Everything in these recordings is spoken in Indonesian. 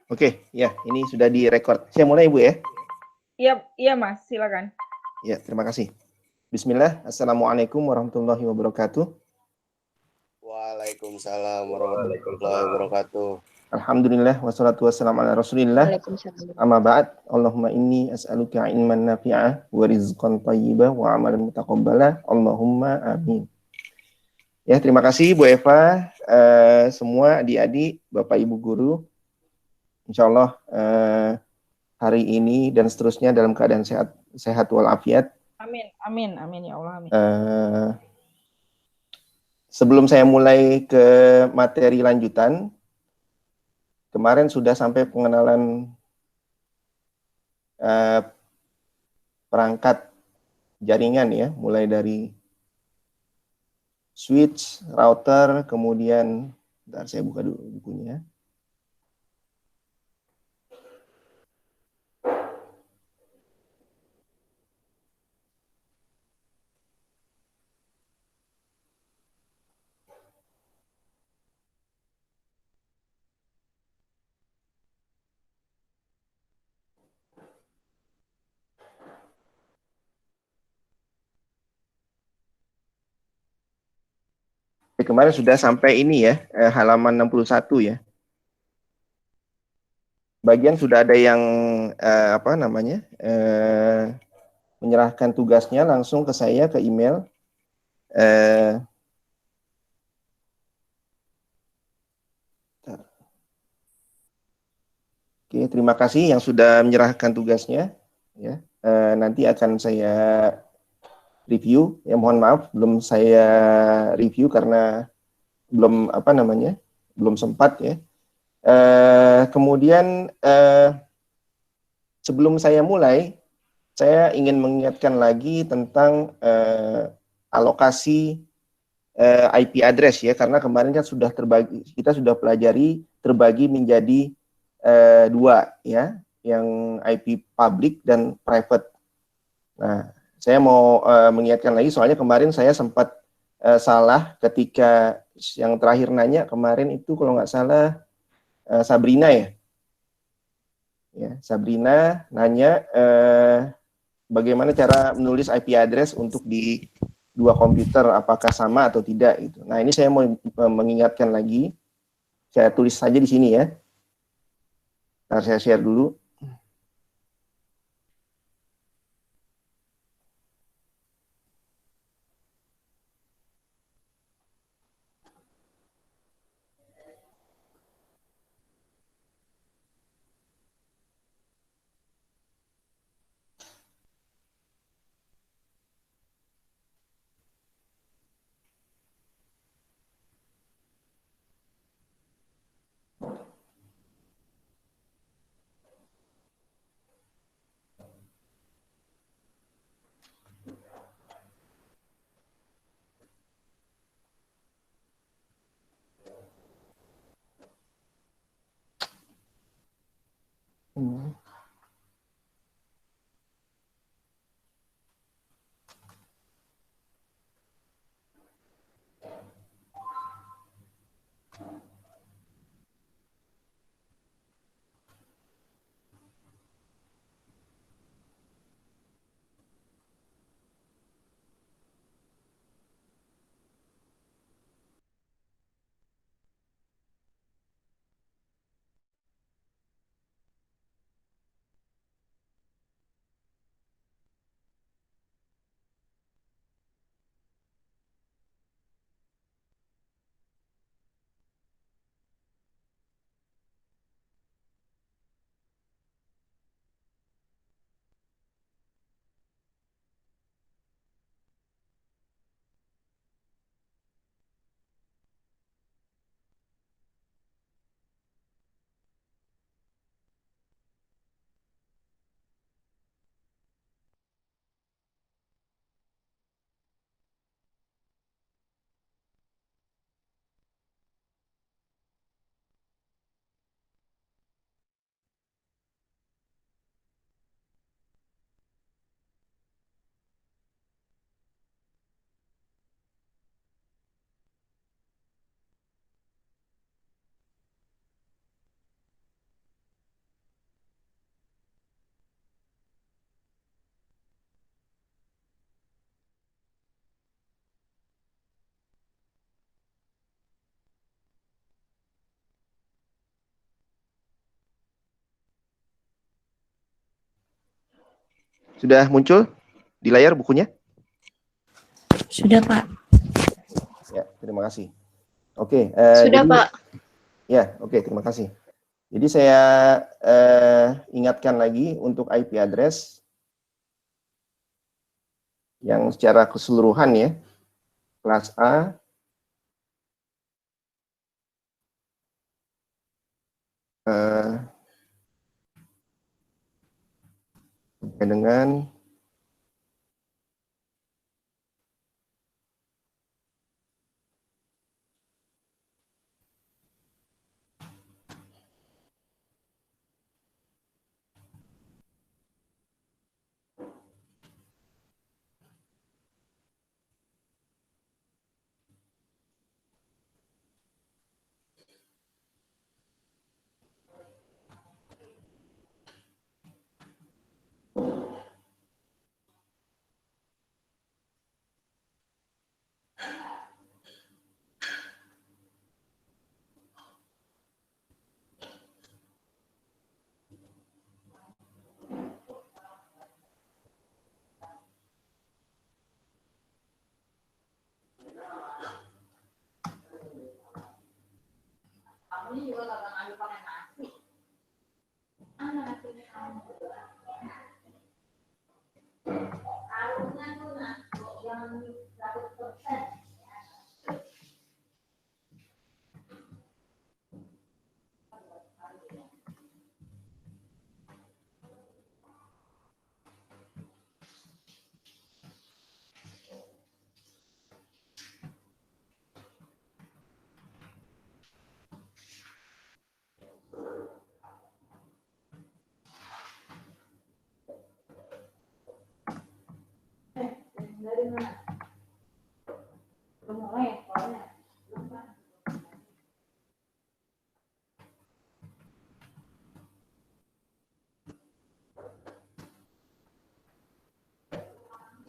Oke, ya, ini sudah direkord. Saya mulai, Ibu ya? Iya Mas, silakan. Ya, terima kasih. Bismillah, Assalamualaikum warahmatullahi wabarakatuh. Waalaikumsalam warahmatullahi wabarakatuh. Alhamdulillah, wassalatu wassalamu ala rasulillah. Amma ba'd, Allahumma inni as'aluka ilman nafi'ah wa rizqan tayyibah wa amalan mutaqabbalah. Allahumma amin. Ya, terima kasih Bu Eva, semua adik-adik, Bapak Ibu guru. Insya Allah hari ini dan seterusnya dalam keadaan sehat walafiat. Amin ya Allah. Amin. Sebelum saya mulai ke materi lanjutan, kemarin sudah sampai pengenalan perangkat jaringan ya, mulai dari switch, router, kemudian, bentar saya buka dulu bukunya. Kemarin sudah sampai ini ya, halaman 61 ya. Bagian sudah ada yang menyerahkan tugasnya langsung ke saya ke email. Oke, terima kasih yang sudah menyerahkan tugasnya. Ya, nanti akan saya review. Ya, mohon maaf belum saya review karena belum belum sempat ya. Kemudian sebelum saya mulai, saya ingin mengingatkan lagi tentang alokasi IP address ya, karena kemarin kan sudah kita sudah pelajari terbagi menjadi dua ya, yang IP public dan private. Nah, saya mau mengingatkan lagi soalnya kemarin saya sempat salah ketika yang terakhir nanya kemarin itu kalau nggak salah Sabrina ya. Ya, Sabrina nanya bagaimana cara menulis IP address untuk di dua komputer, apakah sama atau tidak gitu. Nah, ini saya mau mengingatkan lagi. Saya tulis saja di sini ya. Ntar saya share dulu. Sudah muncul di layar bukunya? Sudah, Pak. Ya, terima kasih. Oke. Sudah, Jadi, Pak. ya, oke, terima kasih. Jadi saya ingatkan lagi untuk IP address yang secara keseluruhan ya, kelas A, dengan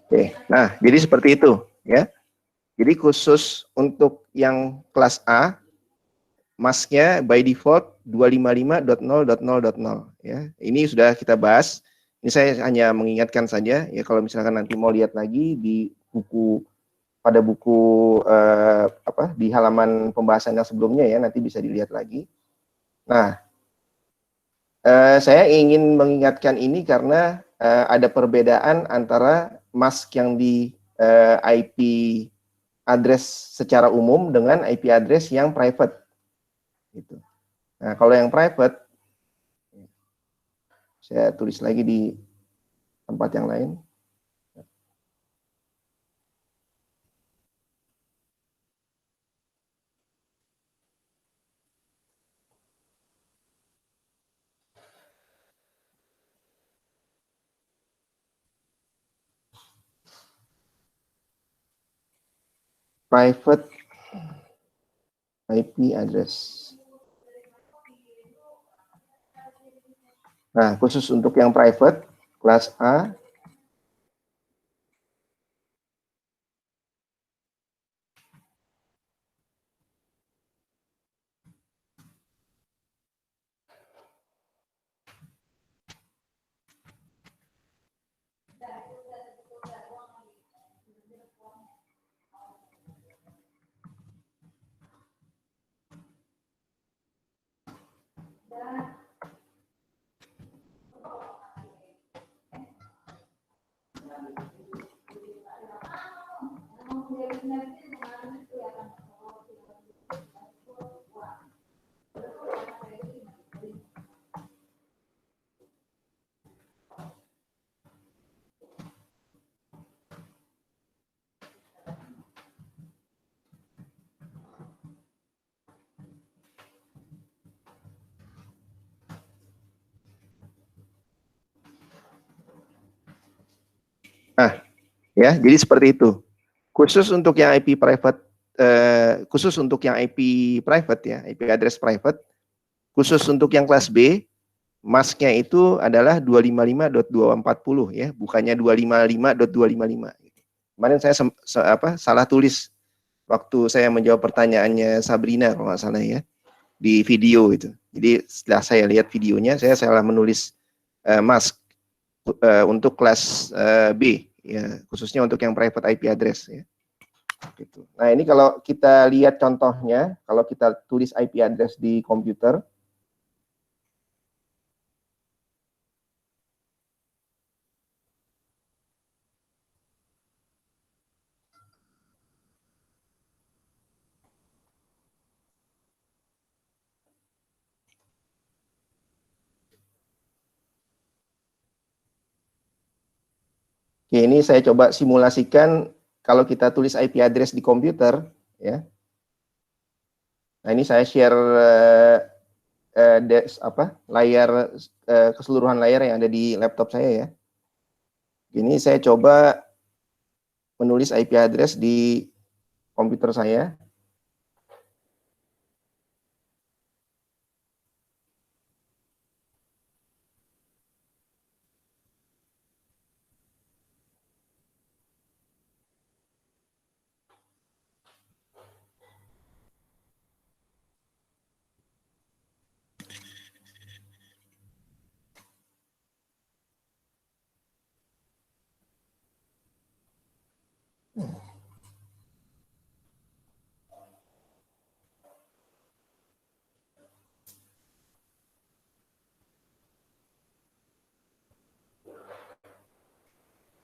Oke, nah jadi seperti itu ya. Jadi khusus untuk yang kelas A, masknya by default 255.0.0.0 ya. Ini sudah kita bahas. Ini saya hanya mengingatkan saja ya, kalau misalkan nanti mau lihat lagi di buku, pada buku di halaman pembahasan yang sebelumnya ya, nanti bisa dilihat lagi. Nah, saya ingin mengingatkan ini karena ada perbedaan antara mask yang di IP address secara umum dengan IP address yang private. Gitu. Nah, kalau yang private, saya tulis lagi di tempat yang lain. Private IP address. Nah, khusus untuk yang private, kelas A, nah, ya, jadi seperti itu. Khusus untuk yang IP private, khusus untuk yang IP private ya, IP address private, khusus untuk yang kelas B, masknya itu adalah 255.240 ya, bukannya 255.255. Kemarin saya salah tulis waktu saya menjawab pertanyaannya Sabrina kalau nggak salah ya, di video itu. Jadi setelah saya lihat videonya, saya salah menulis mask. untuk kelas B, ya, khususnya untuk yang private IP address, ya. Gitu. Nah, ini kalau kita lihat contohnya, kalau kita tulis IP address di komputer, oke, ini saya coba simulasikan kalau kita tulis IP address di komputer, ya. Nah, ini saya share layar keseluruhan layar yang ada di laptop saya, ya. Ini saya coba menulis IP address di komputer saya.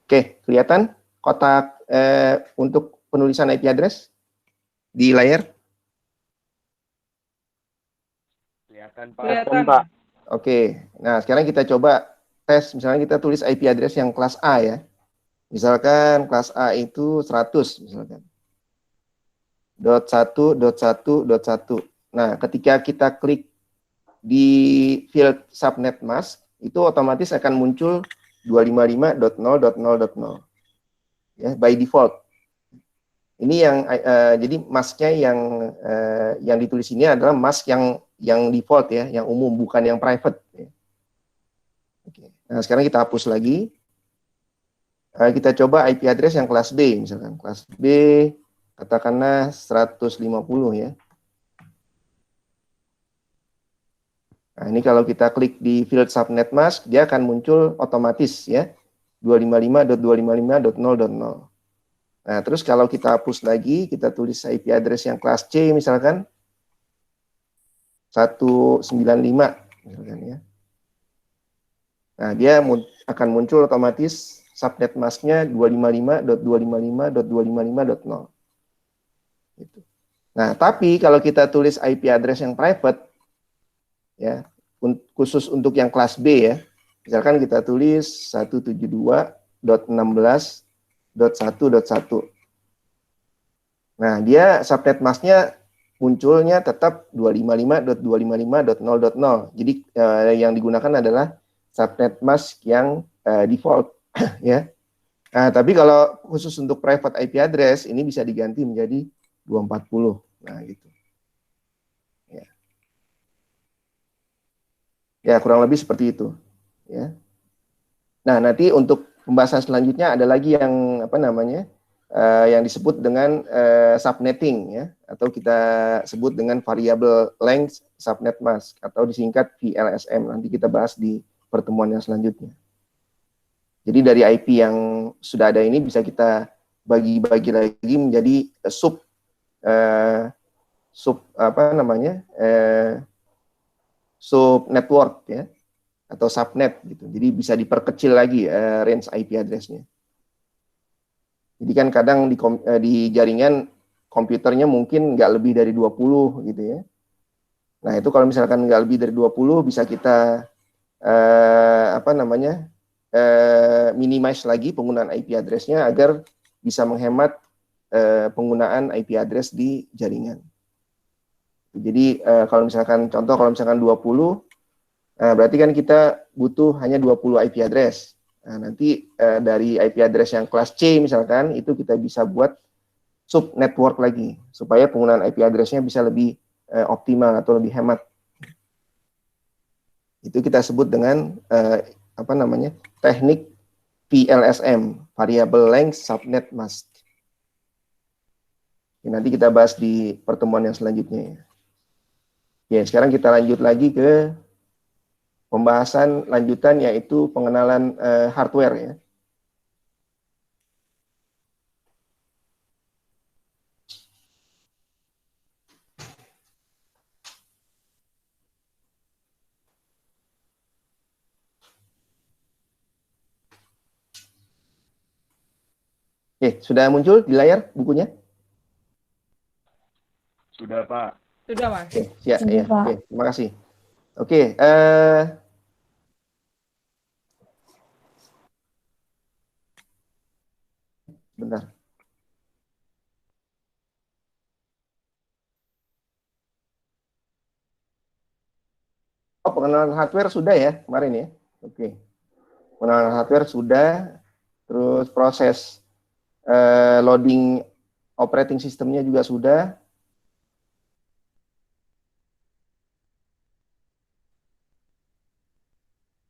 Oke, kelihatan kotak untuk penulisan IP address di layar? Kelihatan, Pak. Kelihatan, Pak. Mas. Oke, nah sekarang kita coba tes, misalnya kita tulis IP address yang kelas A, ya. Misalkan kelas A itu 100, misalkan. .1.1.1. Nah, ketika kita klik di field subnet mask, itu otomatis akan muncul 255.0.0.0. Ya, by default. Ini yang jadi masknya yang ditulis ini adalah mask yang default, ya, yang umum, bukan yang private, ya. Oke. Nah, sekarang kita hapus lagi. Kita coba IP address yang kelas B, misalkan kelas B katakanlah 150, ya. Nah, ini kalau kita klik di field subnet mask, dia akan muncul otomatis, ya, 255.255.0.0. Nah, terus kalau kita hapus lagi, kita tulis IP address yang kelas C, misalkan 195, misalkan, ya. Nah, dia akan muncul otomatis subnet masknya 255.255.255.0. Gitu. Nah, tapi kalau kita tulis IP address yang private, ya, khusus untuk yang kelas B, ya, misalkan kita tulis 172.16.1.1. Nah, dia subnet masknya munculnya tetap 255.255.0.0. Jadi yang digunakan adalah subnet mask yang default, ya. Nah, tapi kalau khusus untuk private IP address ini bisa diganti menjadi 240. Nah, gitu. Ya. Ya, kurang lebih seperti itu, ya. Nah, nanti untuk pembahasan selanjutnya ada lagi yang apa namanya? Yang disebut dengan subnetting, ya, atau kita sebut dengan variable length subnet mask atau disingkat VLSM. Nanti kita bahas di pertemuan yang selanjutnya. Jadi dari IP yang sudah ada ini bisa kita bagi-bagi lagi menjadi sub sub network, ya, atau subnet gitu. Jadi bisa diperkecil lagi range IP address-nya. Jadi kan kadang di jaringan komputernya mungkin nggak lebih dari 20 gitu, ya. Nah, itu kalau misalkan nggak lebih dari 20 bisa kita minimize lagi penggunaan IP address-nya agar bisa menghemat penggunaan IP address di jaringan. Jadi kalau misalkan 20, berarti kan kita butuh hanya 20 IP address. Nah, nanti dari IP address yang kelas C misalkan, itu kita bisa buat sub network lagi, supaya penggunaan IP address-nya bisa lebih optimal atau lebih hemat. Itu kita sebut dengan teknik VLSM, Variable Length Subnet Mask. Nanti kita bahas di pertemuan yang selanjutnya, ya. Ya, sekarang kita lanjut lagi ke pembahasan lanjutan yaitu pengenalan hardware ya. Oke, sudah muncul di layar bukunya? Sudah, Pak. Sudah, Mas. Oke, siap Sudah, ya. Pak. Oke, terima kasih. Oke, bentar. Oh, pengenalan hardware sudah ya kemarin ya. Oke, pengenalan hardware sudah. Terus proses loading operating sistemnya juga sudah.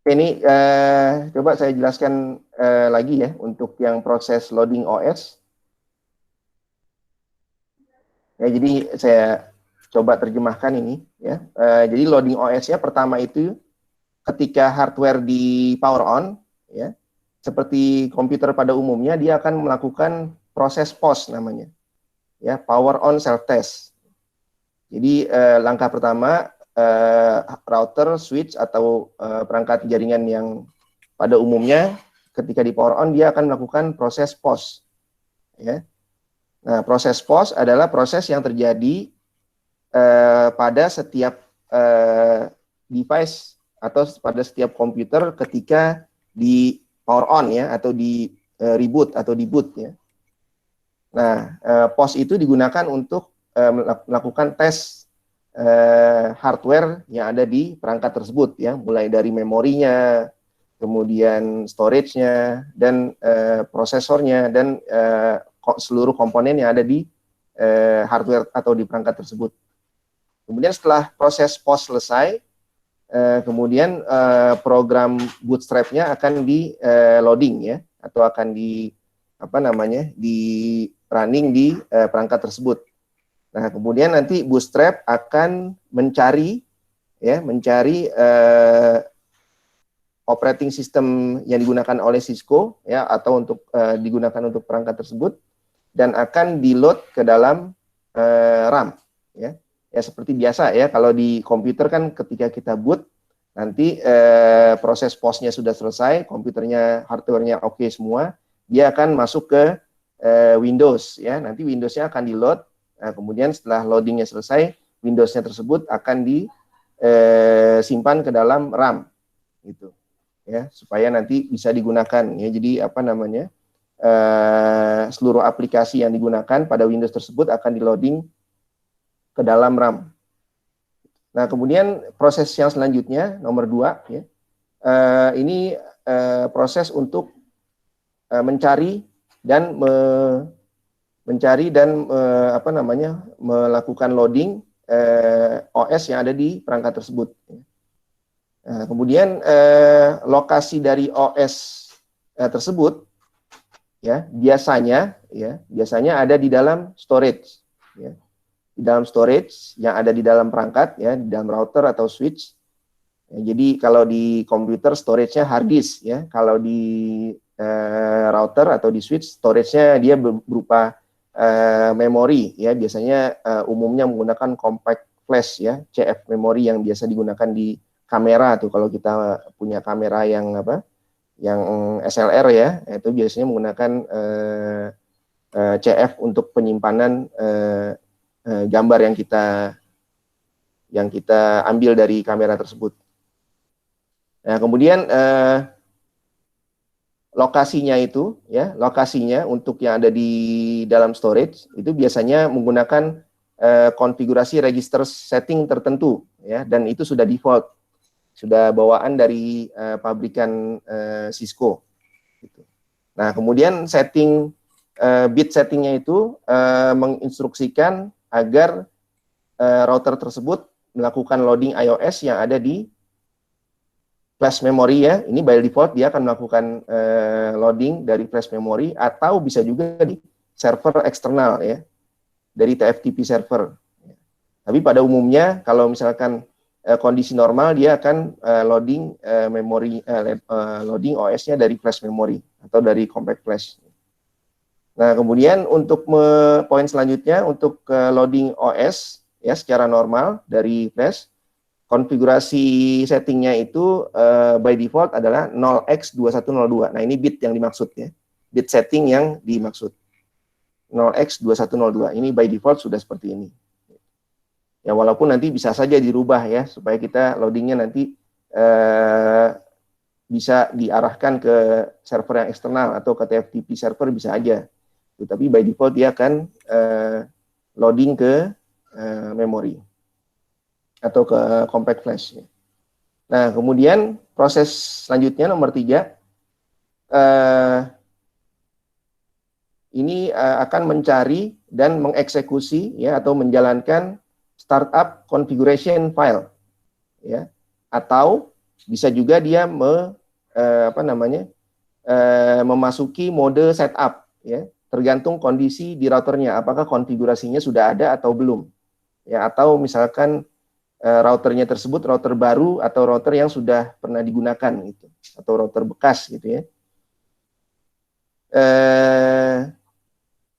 Ini coba saya jelaskan lagi ya untuk yang proses loading OS. Ya, jadi saya coba terjemahkan ini ya. Jadi loading OS-nya pertama itu ketika hardware di power on ya. Seperti komputer pada umumnya dia akan melakukan proses POS namanya. Ya, power on self test. Jadi langkah pertama router, switch atau perangkat jaringan yang pada umumnya ketika di power on dia akan melakukan proses POS. Ya. Nah, proses POS adalah proses yang terjadi pada setiap device atau pada setiap komputer ketika di power on ya atau di reboot atau di boot ya. Nah, POS itu digunakan untuk melakukan tes hardware yang ada di perangkat tersebut ya, mulai dari memorinya, kemudian storage-nya dan prosesornya dan seluruh komponen yang ada di hardware atau di perangkat tersebut. Kemudian setelah proses POS selesai, kemudian program bootstrap-nya akan di loading ya, atau akan di running di perangkat tersebut. Nah, kemudian nanti bootstrap akan mencari operating system yang digunakan oleh Cisco ya, atau untuk digunakan untuk perangkat tersebut, dan akan di-load ke dalam RAM ya. Ya seperti biasa ya, kalau di komputer kan ketika kita boot nanti proses POS-nya sudah selesai, komputernya, hardware-nya oke semua, dia akan masuk ke Windows ya. Nanti Windows-nya akan di-load. Nah, kemudian setelah loading-nya selesai, Windows-nya tersebut akan disimpan ke dalam RAM gitu. Ya, supaya nanti bisa digunakan ya. Jadi seluruh aplikasi yang digunakan pada Windows tersebut akan di-loading ke dalam RAM. Nah, kemudian proses yang selanjutnya nomor 2 ya. Ini proses untuk mencari dan melakukan loading OS yang ada di perangkat tersebut. Nah, kemudian lokasi dari OS tersebut ya biasanya ada di dalam storage ya. Di dalam storage yang ada di dalam perangkat ya, di dalam router atau switch. Ya, jadi kalau di komputer storage-nya hard disk ya, kalau di router atau di switch storage-nya dia berupa memori ya, biasanya umumnya menggunakan compact flash ya, CF memori yang biasa digunakan di kamera tuh, kalau kita punya kamera yang SLR ya, itu biasanya menggunakan CF untuk penyimpanan gambar yang kita ambil dari kamera tersebut. Nah, kemudian lokasinya untuk yang ada di dalam storage itu biasanya menggunakan konfigurasi register setting tertentu ya, dan itu sudah default, sudah bawaan dari pabrikan Cisco gitu. Nah, kemudian bit settingnya itu menginstruksikan agar router tersebut melakukan loading iOS yang ada di flash memory ya. Ini by default dia akan melakukan loading dari flash memory, atau bisa juga di server eksternal ya, dari TFTP server. Tapi pada umumnya kalau misalkan kondisi normal dia akan loading loading OS-nya dari flash memory atau dari compact flash. Nah, kemudian untuk poin selanjutnya untuk loading OS ya secara normal dari flash, konfigurasi settingnya itu by default adalah 0x2102. Nah, ini bit yang dimaksud ya. Bit setting yang dimaksud. 0x2102. Ini by default sudah seperti ini. Ya, walaupun nanti bisa saja dirubah ya supaya kita loadingnya nanti bisa diarahkan ke server yang eksternal atau ke TFTP server bisa aja. Tapi by default dia akan loading ke memori atau ke compact flash. Nah, kemudian proses selanjutnya nomor 3, ini akan mencari dan mengeksekusi ya atau menjalankan startup configuration file, ya, atau bisa juga dia memasuki mode setup, ya. Tergantung kondisi di routernya, apakah konfigurasinya sudah ada atau belum. Ya, atau misalkan routernya tersebut router baru atau router yang sudah pernah digunakan gitu, atau router bekas gitu ya.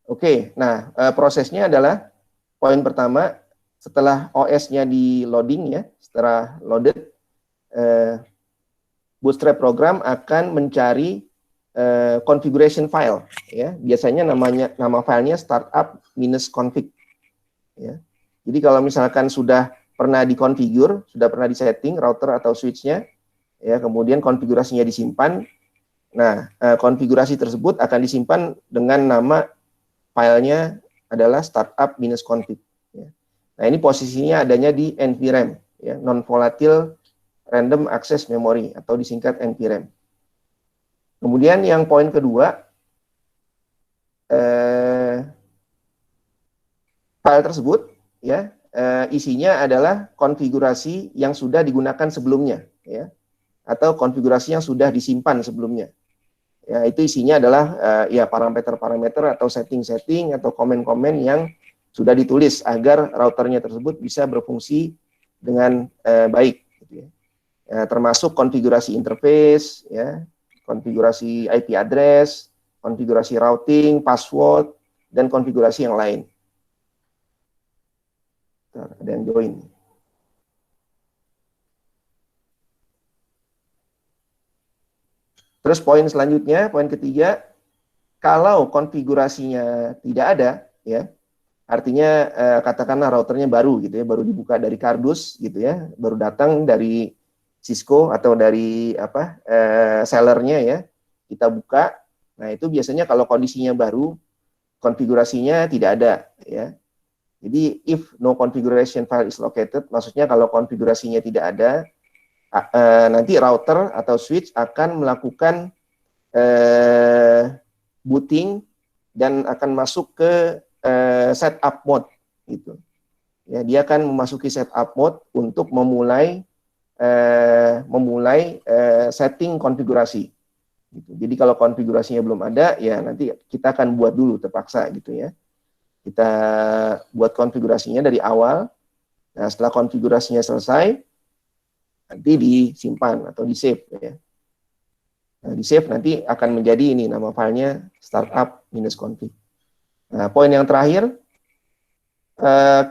Oke, nah prosesnya adalah poin pertama, setelah OS-nya di loading ya, setelah loaded, Bootstrap program akan mencari configuration file ya, biasanya nama filenya startup-config ya. Jadi kalau misalkan sudah pernah dikonfigur, sudah pernah disetting router atau switch-nya ya, kemudian konfigurasinya disimpan. Nah, konfigurasi tersebut akan disimpan dengan nama filenya adalah startup-config ya. Nah, ini posisinya adanya di NVRAM ya, non volatile random access memory atau disingkat NVRAM. Kemudian yang poin kedua, file tersebut ya isinya adalah konfigurasi yang sudah digunakan sebelumnya ya, atau konfigurasi yang sudah disimpan sebelumnya. Ya, itu isinya adalah ya parameter-parameter atau setting-setting atau komen-komen yang sudah ditulis agar routernya tersebut bisa berfungsi dengan baik gitu ya. Termasuk konfigurasi interface ya, konfigurasi IP address, konfigurasi routing, password, dan konfigurasi yang lain. Ada yang join. Terus poin selanjutnya, poin ketiga, kalau konfigurasinya tidak ada, ya, artinya katakanlah routernya baru gitu ya, baru dibuka dari kardus gitu ya, baru datang dari Cisco atau dari sellernya ya, kita buka. Nah, itu biasanya kalau kondisinya baru, konfigurasinya tidak ada ya. Jadi if no configuration file is located, maksudnya kalau konfigurasinya tidak ada, nanti router atau switch akan melakukan booting dan akan masuk ke setup mode gitu. Ya, dia akan memasuki setup mode untuk memulai setting konfigurasi. Gitu. Jadi kalau konfigurasinya belum ada, ya nanti kita akan buat dulu terpaksa gitu ya. Kita buat konfigurasinya dari awal. Nah, setelah konfigurasinya selesai, nanti disimpan atau di save ya. Nah, di save nanti akan menjadi ini nama filenya startup-config. Nah, poin yang terakhir,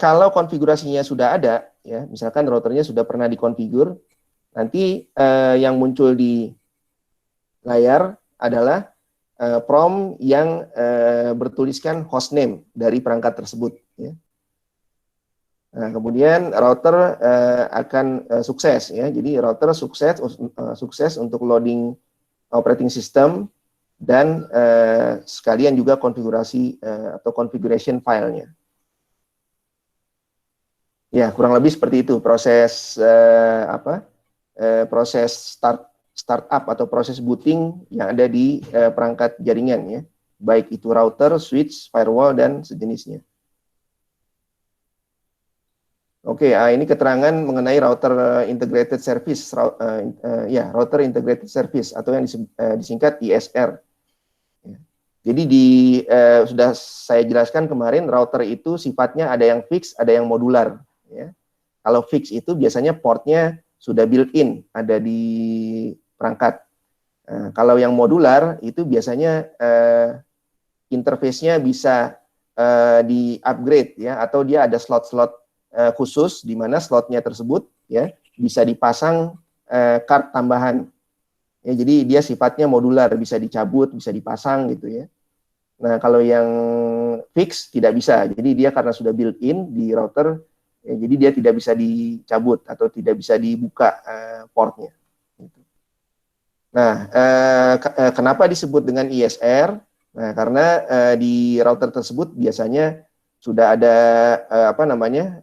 kalau konfigurasinya sudah ada, ya, misalkan routernya sudah pernah dikonfigur, nanti yang muncul di layar adalah prompt yang bertuliskan hostname dari perangkat tersebut. Ya. Nah, kemudian router akan sukses, ya. Jadi router sukses untuk loading operating system dan sekalian juga konfigurasi atau configuration filenya. Ya, kurang lebih seperti itu proses proses startup atau proses booting yang ada di perangkat jaringan ya, baik itu router, switch, firewall dan sejenisnya. Oke, ini keterangan mengenai router integrated service, router integrated service atau yang disingkat ISR. Ya. Jadi sudah saya jelaskan kemarin, router itu sifatnya ada yang fix, ada yang modular. Ya. Kalau fix itu biasanya portnya sudah built-in, ada di perangkat. Kalau yang modular itu biasanya interface-nya bisa di-upgrade ya, atau dia ada slot-slot khusus di mana slotnya tersebut ya bisa dipasang card tambahan. Ya, jadi dia sifatnya modular, bisa dicabut, bisa dipasang gitu ya. Nah, kalau yang fix tidak bisa. Jadi dia karena sudah built-in di router, ya, jadi dia tidak bisa dicabut atau tidak bisa dibuka portnya. Nah, kenapa disebut dengan ISR? Nah, karena di router tersebut biasanya sudah ada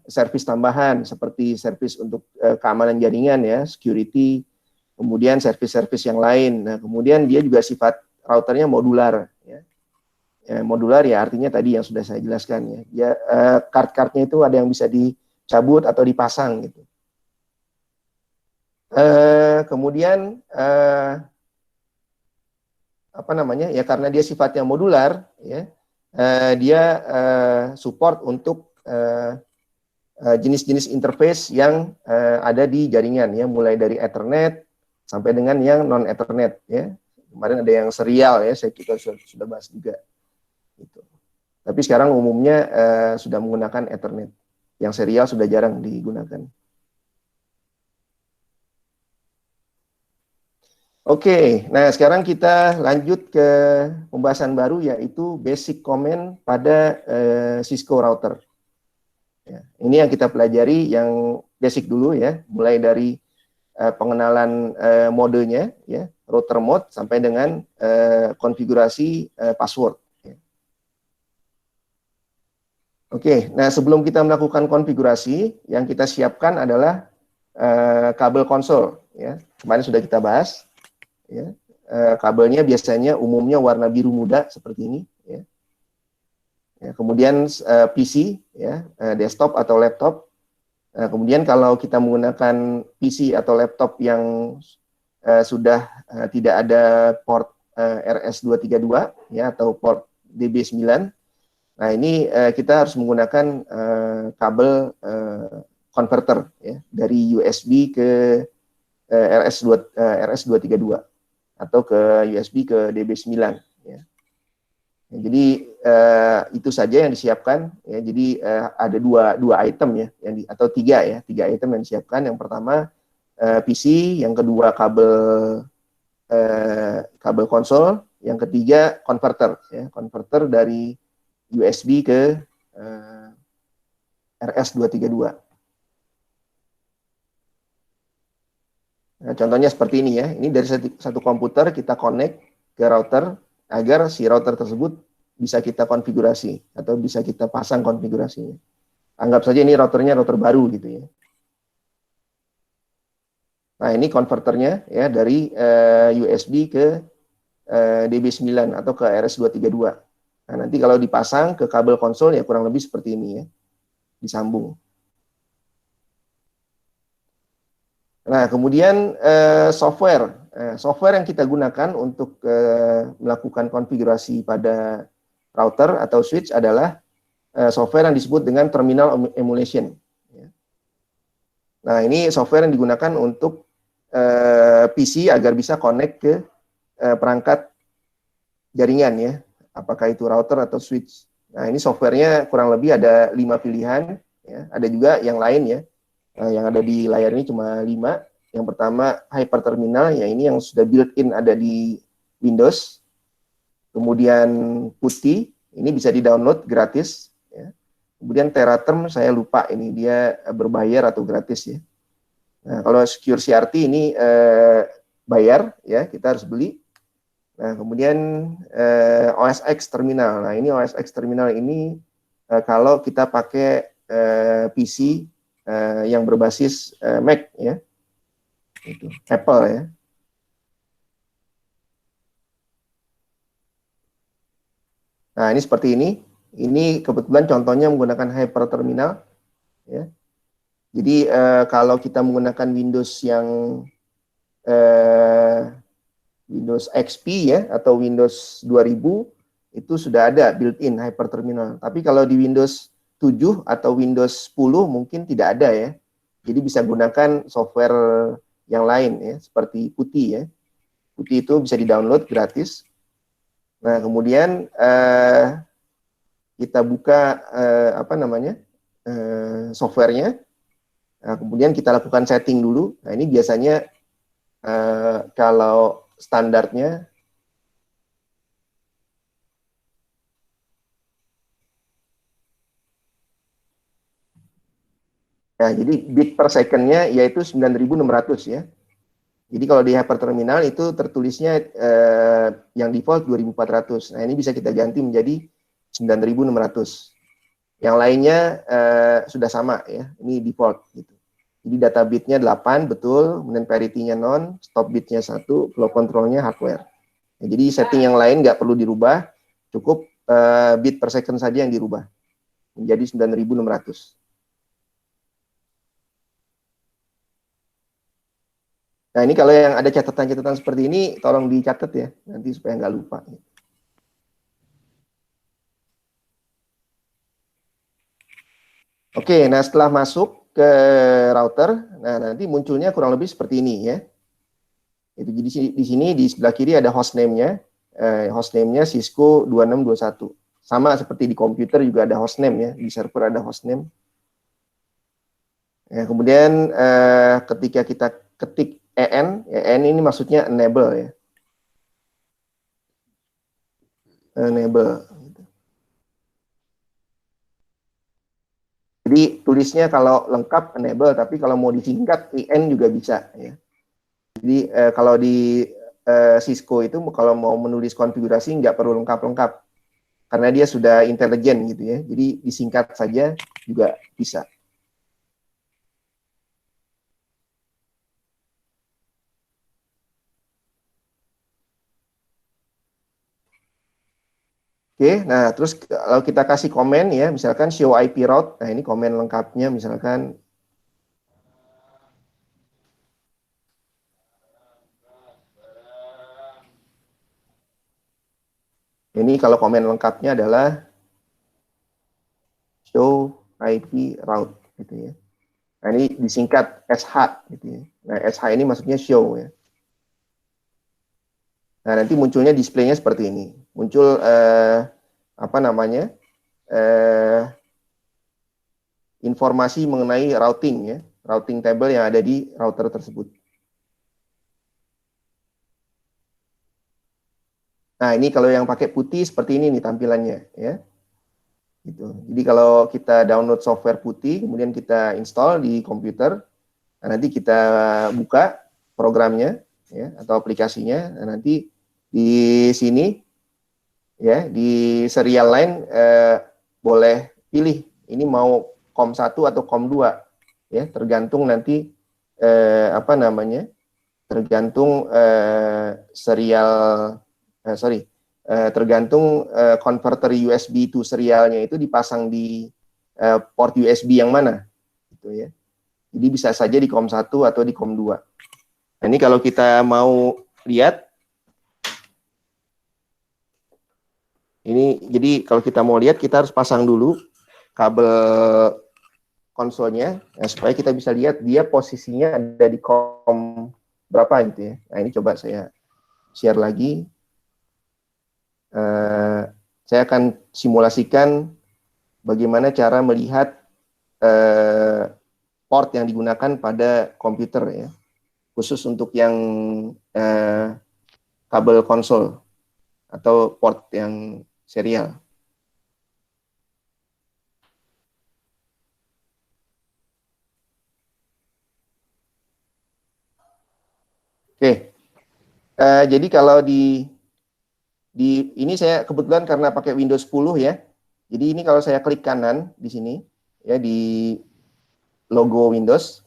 servis tambahan seperti servis untuk keamanan jaringan ya, security, kemudian servis-servis yang lain. Nah, kemudian dia juga sifat routernya modular ya. Modular ya artinya tadi yang sudah saya jelaskan ya. Ya card-cardnya itu ada yang bisa dicabut atau dipasang gitu. Kemudian ya karena dia sifatnya modular ya, dia support untuk jenis-jenis interface yang ada di jaringan ya, mulai dari Ethernet sampai dengan yang non Ethernet ya. Kemarin ada yang serial ya, saya kita sudah bahas juga gitu. Tapi sekarang umumnya sudah menggunakan Ethernet. Yang serial sudah jarang digunakan. Oke, nah sekarang kita lanjut ke pembahasan baru yaitu basic command pada Cisco router. Ya, ini yang kita pelajari yang basic dulu ya, mulai dari pengenalan modenya, ya, router mode sampai dengan konfigurasi password. Ya. Oke, nah sebelum kita melakukan konfigurasi, yang kita siapkan adalah kabel konsol. Ya, kemarin sudah kita bahas. Ya, kabelnya biasanya umumnya warna biru muda seperti ini. Ya. Ya, kemudian PC, ya, desktop atau laptop. Kemudian kalau kita menggunakan PC atau laptop yang sudah tidak ada port RS232 ya atau port DB9, nah ini kita harus menggunakan kabel converter ya dari USB ke RS232 atau ke USB ke DB9 ya. Jadi itu saja yang disiapkan ya. Jadi ada dua item ya, atau tiga item yang disiapkan. Yang pertama PC, yang kedua kabel konsol, yang ketiga converter ya, converter dari USB ke RS232. Nah, contohnya seperti ini ya. Ini dari satu komputer kita connect ke router agar si router tersebut bisa kita konfigurasi atau bisa kita pasang konfigurasinya. Anggap saja ini routernya router baru gitu ya. Nah, ini konverternya ya dari USB ke DB9 atau ke RS232. Nah, nanti kalau dipasang ke kabel konsol ya kurang lebih seperti ini ya. Disambung. Nah, kemudian software yang kita gunakan untuk melakukan konfigurasi pada router atau switch adalah software yang disebut dengan terminal emulation. Nah, ini software yang digunakan untuk PC agar bisa connect ke perangkat jaringan ya, apakah itu router atau switch. Nah, ini softwarenya kurang lebih ada 5 pilihan, ya. Ada juga yang lain ya. Yang ada di layar ini cuma 5. Yang pertama Hyperterminal, ya ini yang sudah built-in ada di Windows. Kemudian Putih, ini bisa di-download gratis. Ya. Kemudian Teraterm, saya lupa ini dia berbayar atau gratis ya. Nah, kalau Secure CRT ini bayar, ya kita harus beli. Nah, kemudian OS X Terminal. Nah, ini OS X Terminal ini kalau kita pakai PC yang berbasis Mac ya, itu Apple ya. Nah, ini seperti ini. Ini kebetulan contohnya menggunakan Hyperterminal ya. Jadi kalau kita menggunakan Windows yang Windows XP ya atau Windows 2000 itu sudah ada built-in Hyperterminal. Tapi kalau di Windows 7 atau Windows 10 mungkin tidak ada ya. Jadi bisa gunakan software yang lain ya, seperti Putih ya. Putih itu bisa di-download gratis. Nah, kemudian kita buka softwarenya. Nah, kemudian kita lakukan setting dulu. Nah, ini biasanya kalau standarnya jadi bit per second-nya yaitu 9.600 ya. Jadi kalau di hyperterminal itu tertulisnya yang default 2.400. Nah, ini bisa kita ganti menjadi 9.600. Yang lainnya sudah sama ya. Ini default gitu. Jadi data bitnya 8 betul, kemudian parity-nya non, stop bitnya 1, flow control-nya hardware. Nah, jadi setting yang lain nggak perlu dirubah, cukup bit per second saja yang dirubah menjadi 9.600. Nah, ini kalau yang ada catatan-catatan seperti ini, tolong dicatat ya, nanti supaya nggak lupa. Oke, nah setelah masuk ke router, nah nanti munculnya kurang lebih seperti ini ya. Itu jadi di sini di sebelah kiri ada hostname-nya, hostname-nya Cisco 2621. Sama seperti di komputer juga ada hostname ya, di server ada hostname. Ya, kemudian ketika kita ketik EN ini maksudnya enable ya. Enable. Jadi tulisnya kalau lengkap enable, tapi kalau mau disingkat EN juga bisa ya. Jadi kalau di Cisco itu kalau mau menulis konfigurasi nggak perlu lengkap-lengkap karena dia sudah intelijen gitu ya. Jadi disingkat saja juga bisa. Oke, nah terus kalau kita kasih komen ya, misalkan show IP route, nah ini komen lengkapnya misalkan ini kalau komen lengkapnya adalah show IP route gitu ya. Nah ini disingkat SH gitu ya. Nah SH ini maksudnya show ya. Nah nanti munculnya displaynya seperti ini. Muncul informasi mengenai routing ya, routing table yang ada di router tersebut. Nah ini kalau yang pakai Putih seperti ini nih tampilannya ya. Gitu. Jadi kalau kita download software Putih, kemudian kita install di komputer, nah nanti kita buka programnya ya atau aplikasinya, nah nanti di sini ya di serial line boleh pilih ini mau COM1 atau COM2 ya, tergantung nanti tergantung tergantung konverter USB to serialnya itu dipasang di port USB yang mana gitu ya. Jadi bisa saja di COM1 atau di COM2. Nah, ini kalau kita mau lihat ini, jadi kalau kita mau lihat kita harus pasang dulu kabel konsolnya ya, supaya kita bisa lihat dia posisinya ada di COM berapa gitu ya. Nah, ini coba saya share lagi. Saya akan simulasikan bagaimana cara melihat port yang digunakan pada komputer ya, khusus untuk yang kabel konsol atau port yang serial. Oke, jadi kalau di ini saya kebetulan karena pakai Windows 10 ya. Jadi ini kalau saya klik kanan di sini ya di logo Windows,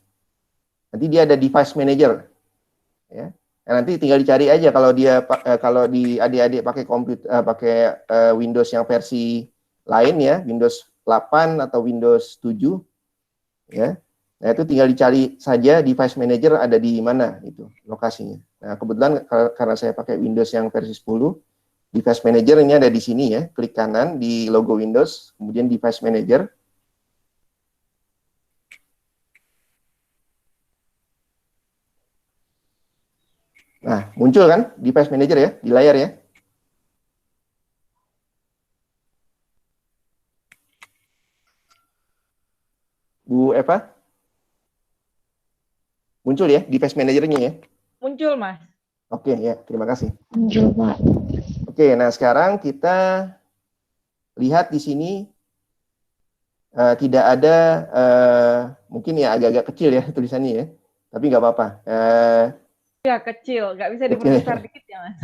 nanti dia ada device manager ya. Nah, nanti tinggal dicari aja kalau dia kalau di adik-adik pakai komputer pakai Windows yang versi lain ya, Windows 8 atau Windows 7 ya. Nah, itu tinggal dicari saja device manager ada di mana itu lokasinya. Nah, kebetulan karena saya pakai Windows yang versi 10, device manager ini ada di sini ya, klik kanan di logo Windows, kemudian device manager. Nah, muncul kan device manager ya, di layar ya. Bu Eva? Muncul ya device manajernya ya. Muncul, Mas. Oke ya, terima kasih. Muncul, Pak. Oke, nah sekarang kita lihat di sini tidak ada, mungkin ya agak-agak kecil ya tulisannya ya, tapi nggak apa-apa. Ya, kecil. Nggak bisa Kecil. diperbesar dikit ya, Mas.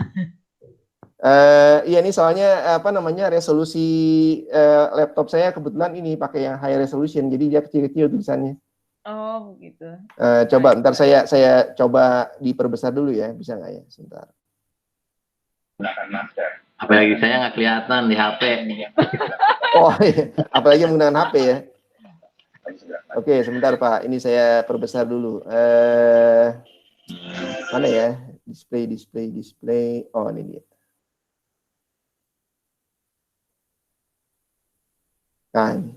Iya ini soalnya apa namanya resolusi laptop saya kebetulan ini pakai yang high resolution, jadi dia kecil-kecil tulisannya. Oh, begitu. Coba, Baik. ntar saya coba diperbesar dulu ya, bisa nggak ya? Sebentar. Apalagi saya nggak kelihatan di HP. Oh iya, apalagi menggunakan HP ya. Oke, sebentar Pak, ini saya perbesar dulu. Mana ya? Display. Oh, ini dia. Nah, ini.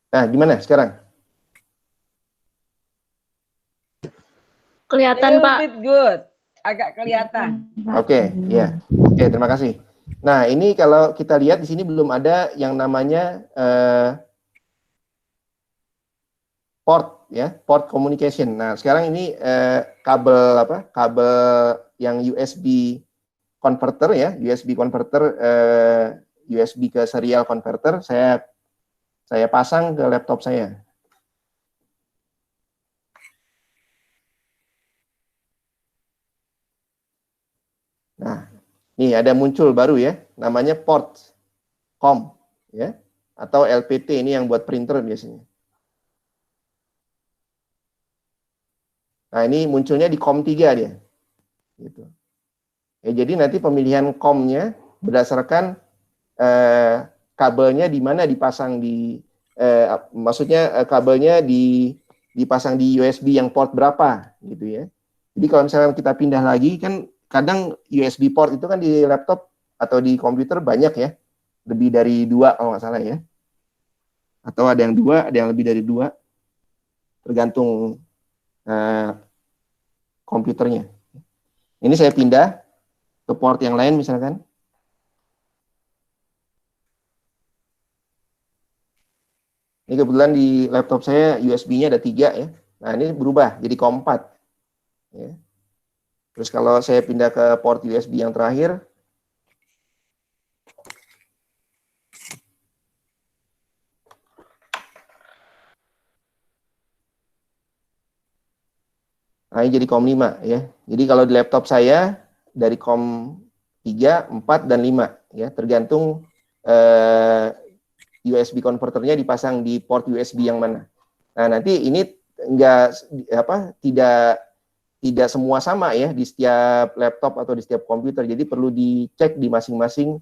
Nah, gimana sekarang? Kelihatan, Pak. Little bit good. Agak kelihatan. Oke, ya. Oke, terima kasih. Nah, ini kalau kita lihat di sini belum ada yang namanya port ya, port communication. Nah, sekarang ini kabel apa? Kabel yang USB converter ya, USB converter USB ke serial converter saya pasang ke laptop saya. Nah, ini ada muncul baru ya, namanya port COM ya, atau LPT ini yang buat printer biasanya. Nah, ini munculnya di COM 3 dia. Gitu. Ya, jadi nanti pemilihan COM-nya berdasarkan kabelnya di mana dipasang di maksudnya kabelnya dipasang di USB yang port berapa gitu ya. Jadi kalau misalnya kita pindah lagi kan kadang USB port itu kan di laptop atau di komputer banyak ya, lebih dari 2 kalau nggak salah ya, atau ada yang 2, ada yang lebih dari 2, tergantung komputernya. Ini saya pindah ke port yang lain misalkan. Ini kebetulan di laptop saya USB-nya ada 3 ya. Nah ini berubah jadi COM 4 ya. Terus kalau saya pindah ke port USB yang terakhir, nah ini jadi COM 5 ya. Jadi kalau di laptop saya dari COM 3, 4, dan 5 ya, tergantung USB converternya dipasang di port USB yang mana. Nah, nanti ini tidak semua sama ya di setiap laptop atau di setiap komputer. Jadi perlu dicek di masing-masing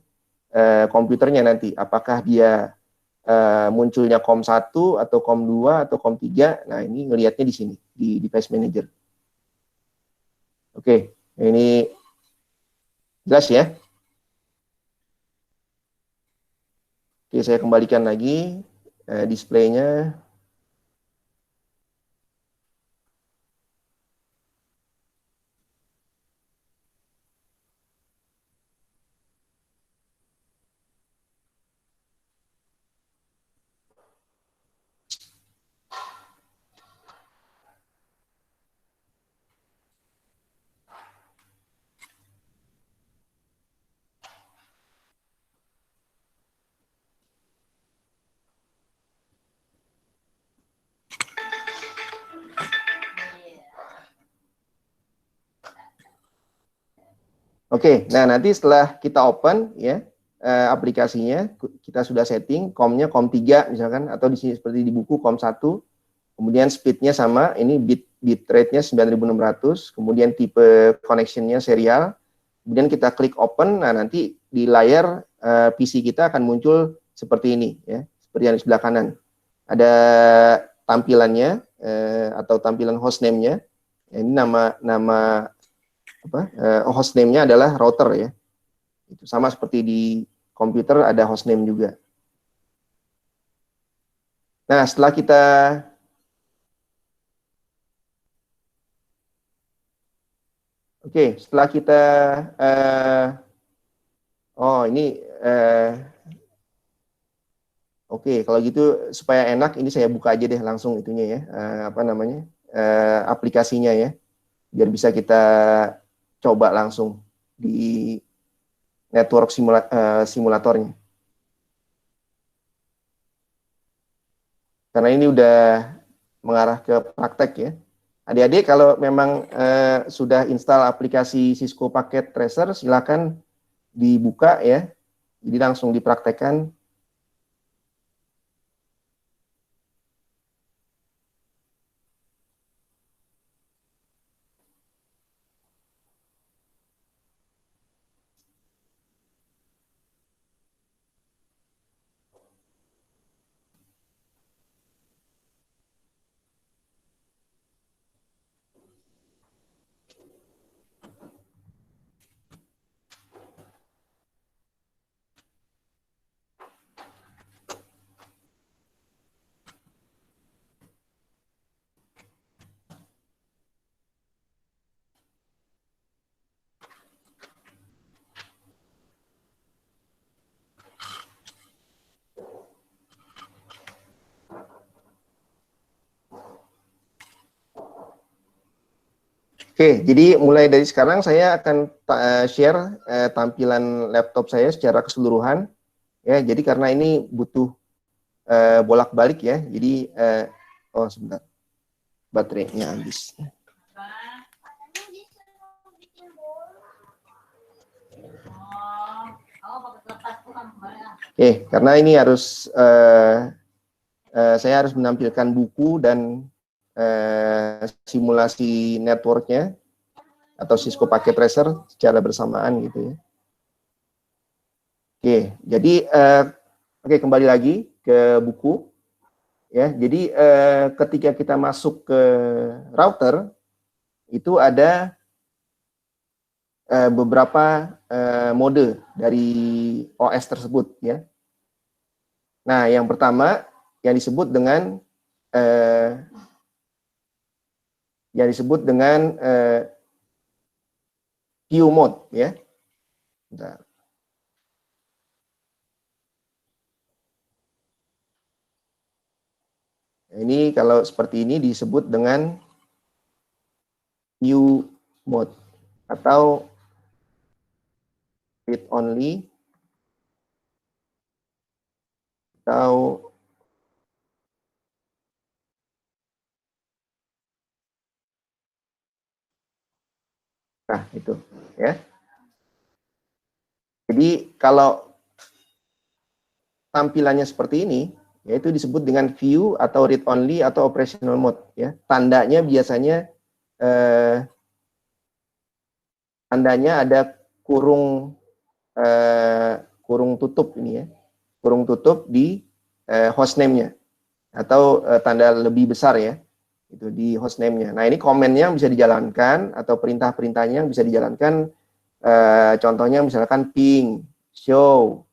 komputernya nanti apakah dia munculnya COM 1 atau COM 2 atau COM 3. Nah, ini ngelihatnya di sini di device manager. Oke, ini jelas ya. Oke, saya kembalikan lagi displaynya. Oke, nah nanti setelah kita open ya aplikasinya, kita sudah setting COM-nya COM 3 misalkan, atau di sini seperti di buku COM 1, kemudian speed-nya sama, ini bit rate-nya 9600, kemudian tipe connection-nya serial, kemudian kita klik open, nah nanti di layar PC kita akan muncul seperti ini ya, seperti yang di sebelah kanan. Ada tampilannya atau tampilan hostname-nya, ya, ini nama hostname-nya adalah router ya. Itu sama seperti di komputer ada hostname juga. Nah, setelah kita setelah kita kalau gitu supaya enak, ini saya buka aja deh langsung itunya ya, aplikasinya ya, biar bisa kita coba langsung di network simulatornya. Karena ini udah mengarah ke praktek ya. Adik-adik kalau memang sudah install aplikasi Cisco Packet Tracer, silakan dibuka ya. Jadi langsung dipraktekkan. Oke, jadi mulai dari sekarang saya akan share tampilan laptop saya secara keseluruhan. Ya, jadi karena ini butuh bolak-balik ya, jadi oh sebentar, baterainya habis. Oke, karena ini harus saya harus menampilkan buku dan simulasi networknya atau Cisco Packet Tracer secara bersamaan gitu ya. Oke, jadi kembali lagi ke buku ya. Jadi ketika kita masuk ke router itu ada beberapa mode dari OS tersebut ya. Nah, yang pertama yang disebut dengan view mode ya. Bentar. Ini kalau seperti ini disebut dengan view mode atau read only atau itu ya. Jadi kalau tampilannya seperti ini, yaitu disebut dengan view atau read only atau operational mode ya. Tandanya biasanya ada kurung tutup ini ya. Kurung tutup di hostname-nya atau tanda lebih besar ya. Itu di hostname-nya. Nah, ini komennya bisa dijalankan atau perintah-perintahnya bisa dijalankan, contohnya misalkan ping, show,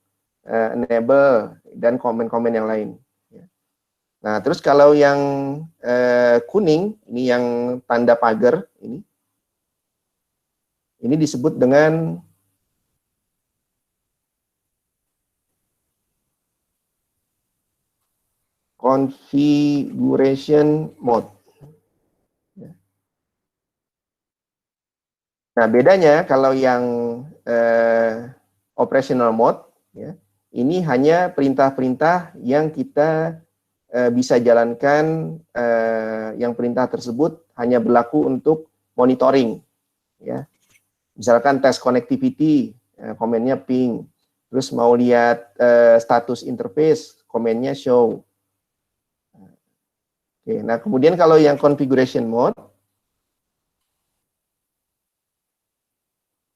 enable, dan komen-komen yang lain. Nah, terus kalau yang kuning, ini yang tanda pagar, ini disebut dengan configuration mode. Nah, bedanya kalau yang operational mode, ya, ini hanya perintah-perintah yang kita bisa jalankan, yang perintah tersebut hanya berlaku untuk monitoring. Ya. Misalkan tes connectivity, komennya ping. Terus mau lihat status interface, komennya show. Oke, nah kemudian kalau yang configuration mode,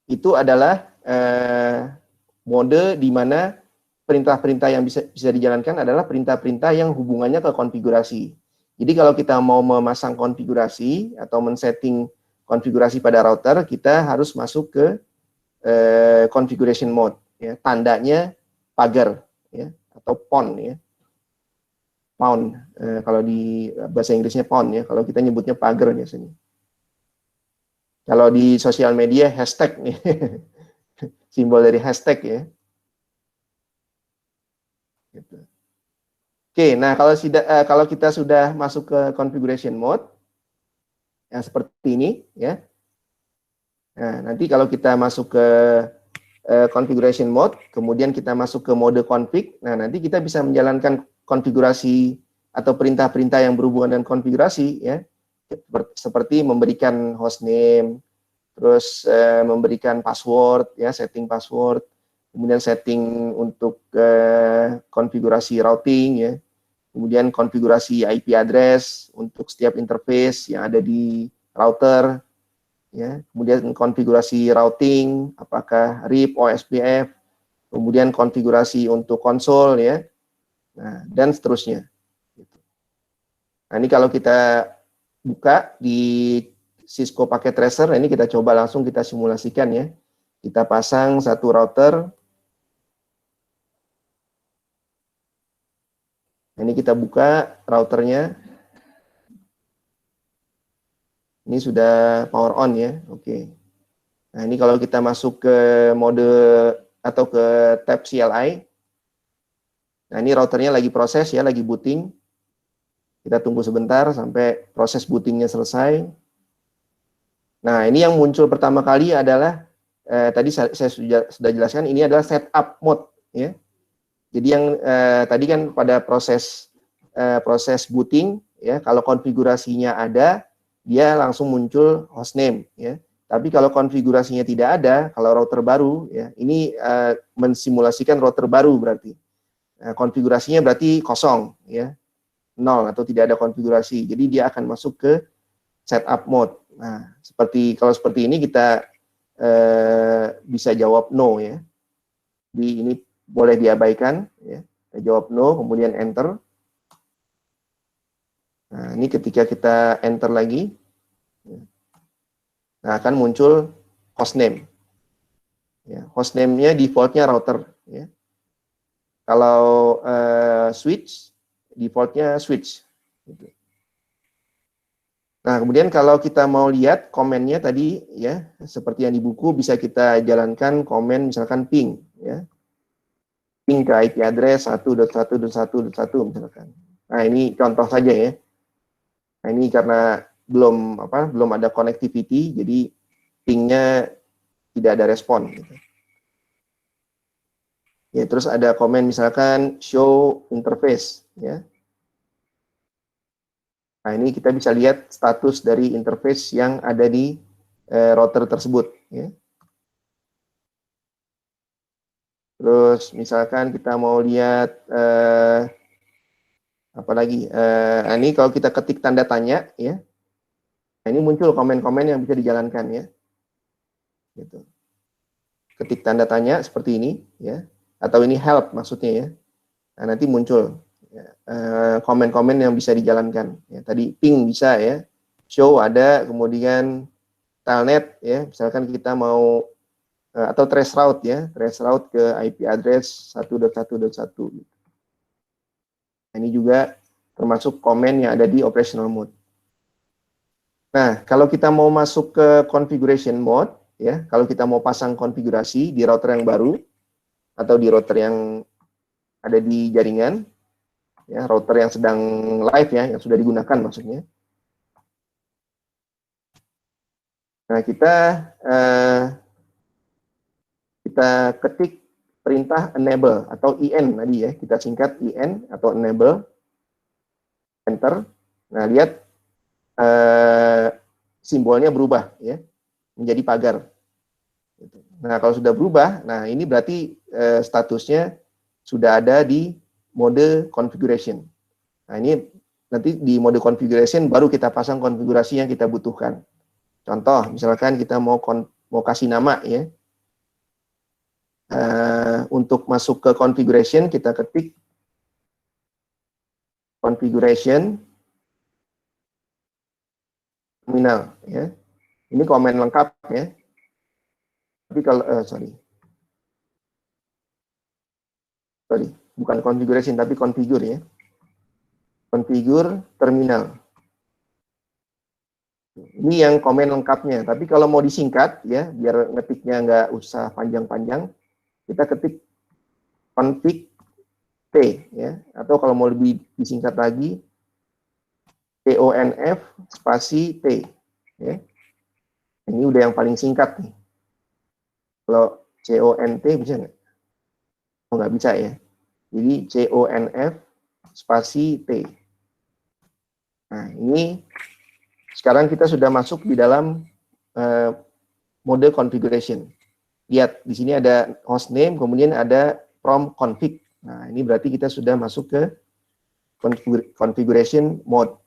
itu adalah mode di mana perintah-perintah yang bisa dijalankan adalah perintah-perintah yang hubungannya ke konfigurasi. Jadi kalau kita mau memasang konfigurasi atau men-setting konfigurasi pada router, kita harus masuk ke configuration mode. Ya. Tandanya pagar, ya, atau PON, ya. Pound, kalau di bahasa Inggrisnya pound, ya. Kalau kita nyebutnya pagar biasanya. Kalau di sosial media hashtag nih, simbol dari hashtag, ya. Gitu. Oke, nah kalau kita sudah masuk ke configuration mode, yang seperti ini, ya. Nah, nanti kalau kita masuk ke configuration mode, kemudian kita masuk ke mode config, nah nanti kita bisa menjalankan konfigurasi atau perintah-perintah yang berhubungan dengan konfigurasi, ya, seperti memberikan hostname, terus memberikan password, ya, setting password, kemudian setting untuk konfigurasi routing, ya, kemudian konfigurasi IP address untuk setiap interface yang ada di router, ya, kemudian konfigurasi routing, apakah RIP, OSPF, kemudian konfigurasi untuk konsol, ya, nah, dan seterusnya. Nah, ini kalau kita buka di Cisco Packet Tracer, ini kita coba langsung kita simulasikan, ya. Kita pasang satu router. Ini kita buka routernya. Ini sudah power on, ya. Oke. Nah, ini kalau kita masuk ke mode atau ke tab CLI. Nah, ini routernya lagi proses, ya, lagi booting. Kita tunggu sebentar sampai proses bootingnya selesai. Nah, ini yang muncul pertama kali adalah tadi saya sudah jelaskan, ini adalah setup mode, ya. Jadi yang tadi kan pada proses booting, ya, kalau konfigurasinya ada, dia langsung muncul hostname, ya. Tapi kalau konfigurasinya tidak ada, kalau router baru, ya, ini mensimulasikan router baru berarti. Nah, konfigurasinya berarti kosong, ya, 0 atau tidak ada konfigurasi. Jadi dia akan masuk ke setup mode. Nah, kalau seperti ini kita bisa jawab no, ya. Ini boleh diabaikan, ya. Kita jawab no, kemudian enter. Nah, ini ketika kita enter lagi, nah, akan muncul hostname. Ya, hostname-nya default-nya router, ya. Kalau switch, default-nya switch. Gitu. Nah, kemudian kalau kita mau lihat komennya tadi, ya, seperti yang di buku, bisa kita jalankan komen misalkan ping, ya. Ping ke IP address 1.1.1.1 misalkan. Nah, ini contoh saja, ya. Nah, ini karena belum ada connectivity, jadi pingnya tidak ada respon, gitu. Ya, terus ada komen misalkan show interface, ya. Nah, ini kita bisa lihat status dari interface yang ada di router tersebut, ya. Terus misalkan kita mau lihat apa lagi? Ini kalau kita ketik tanda tanya, ya. Nah, ini muncul komen-komen yang bisa dijalankan, ya. Gitu. Ketik tanda tanya seperti ini, ya. Atau ini help maksudnya, ya. Nah, nanti muncul komen-komen yang bisa dijalankan. Ya, tadi ping bisa, ya, show ada, kemudian telnet, ya, misalkan kita mau atau trace route, ya, trace route ke IP address 1.1.1. Nah, ini juga termasuk komen yang ada di operational mode. Nah, kalau kita mau masuk ke configuration mode, ya, kalau kita mau pasang konfigurasi di router yang baru atau di router yang ada di jaringan, ya, router yang sedang live, ya, yang sudah digunakan maksudnya. Nah, kita ketik perintah enable atau IN tadi, ya, kita singkat IN atau enable, enter. Nah, lihat simbolnya berubah, ya, menjadi pagar. Nah, kalau sudah berubah, nah ini berarti statusnya sudah ada di mode configuration. Nah, ini nanti di mode configuration baru kita pasang konfigurasi yang kita butuhkan. Contoh, misalkan kita mau kasih nama, ya. Untuk masuk ke configuration, kita ketik configuration terminal, ya. Ini komen lengkap, ya. Tapi kalau sorry, bukan configuration tapi configure ya. Configure terminal. Ini yang komen lengkapnya. Tapi kalau mau disingkat ya, biar ngetiknya nggak usah panjang-panjang, kita ketik config T ya. Atau kalau mau lebih disingkat lagi, conf spasi T. Ya. Ini udah yang paling singkat nih. Kalau cont bisa nggak? Oh, nggak bisa ya. Jadi conf spasi T. Nah, ini sekarang kita sudah masuk di dalam mode configuration. Lihat, di sini ada hostname, kemudian ada from config. Nah, ini berarti kita sudah masuk ke configuration mode.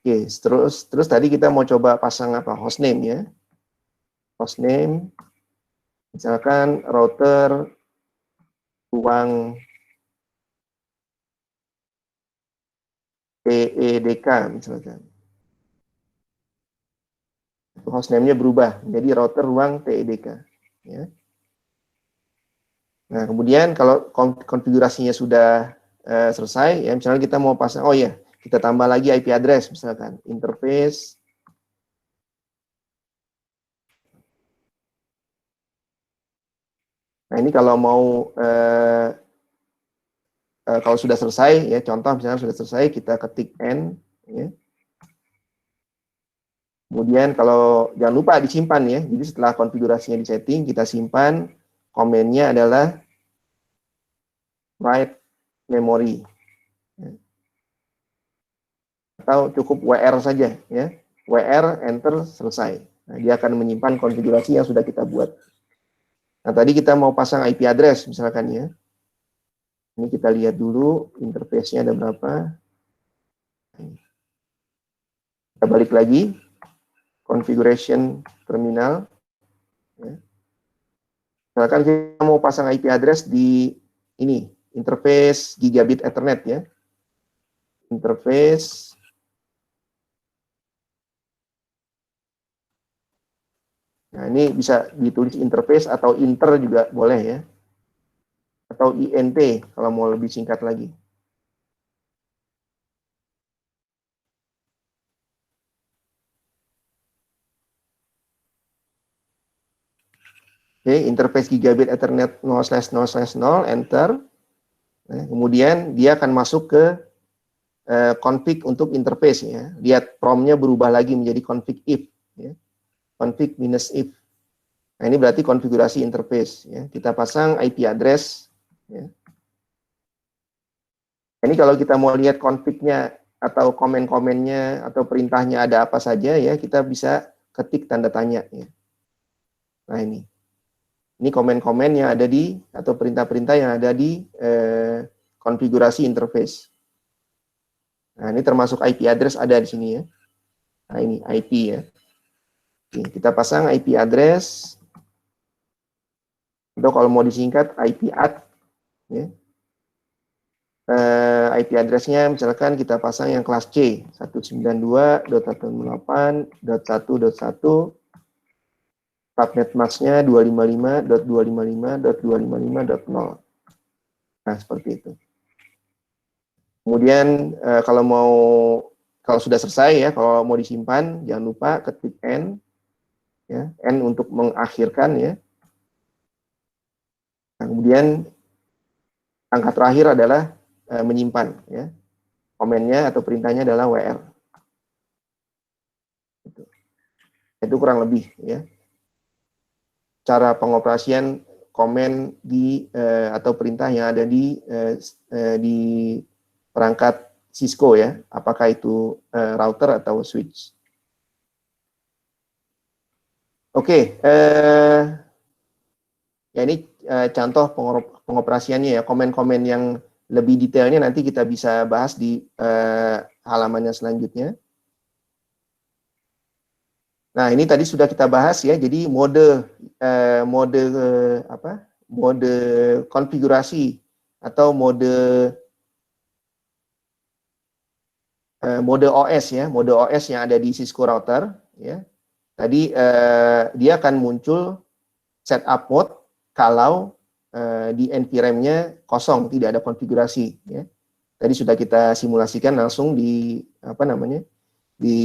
Oke, terus tadi kita mau coba pasang apa? Hostname ya. Hostname, misalkan router ruang TEDK misalkan. Hostname-nya berubah menjadi router ruang TEDK. Ya. Nah, kemudian kalau konfigurasinya sudah selesai, ya misalnya kita mau pasang, oh ya, kita tambah lagi IP address misalkan, interface. Nah, ini kalau mau kalau sudah selesai, ya contoh misalnya sudah selesai, kita ketik N, ya. Kemudian kalau jangan lupa disimpan ya, jadi setelah konfigurasinya disetting, kita simpan, komennya adalah write memory. Atau cukup WR saja ya, WR enter selesai. Nah, dia akan menyimpan konfigurasi yang sudah kita buat. Nah, tadi kita mau pasang IP address misalkan ya. Ini kita lihat dulu interface-nya ada berapa. Kita balik lagi configuration terminal. Ya. Misalkan kita mau pasang IP address di ini interface gigabit Ethernet ya. Interface nah, ini bisa ditulis interface atau inter juga boleh ya. Atau INT kalau mau lebih singkat lagi. Oke, interface gigabit Ethernet 0/0/0, enter. Nah, kemudian dia akan masuk ke config untuk interface ya. Lihat promnya berubah lagi menjadi config if ya. Config -if. Nah, ini berarti konfigurasi interface ya. Kita pasang IP address ya. Ini kalau kita mau lihat config-nya atau komen-komennya atau perintahnya ada apa saja ya, kita bisa ketik tanda tanya ya. Nah, ini komen-komen yang ada di atau perintah-perintah yang ada di konfigurasi interface. Nah, ini termasuk IP address ada di sini ya. Nah, ini IP ya. Oke, kita pasang IP address. Atau kalau mau disingkat IP add ya. IP address-nya misalkan kita pasang yang kelas C 192.168.1.1. Subnet mask-nya 255.255.255.0. Nah, seperti itu. Kemudian kalau sudah selesai ya, kalau mau disimpan, jangan lupa ketik N, ya, N untuk mengakhirkan ya. Nah, kemudian angka terakhir adalah menyimpan ya. Komennya atau perintahnya adalah WR. Itu kurang lebih ya. Cara pengoperasian komen di atau perintah yang ada di perangkat Cisco ya, apakah itu router atau switch. Oke, ya ini contoh pengoperasiannya ya, komen-komen yang lebih detailnya nanti kita bisa bahas di halamannya selanjutnya. Nah, ini tadi sudah kita bahas ya. Jadi mode konfigurasi atau mode OS ya, mode OS yang ada di Cisco router ya. Tadi dia akan muncul setup mode kalau di NVRAM-nya kosong, tidak ada konfigurasi. Ya. Tadi sudah kita simulasikan langsung di di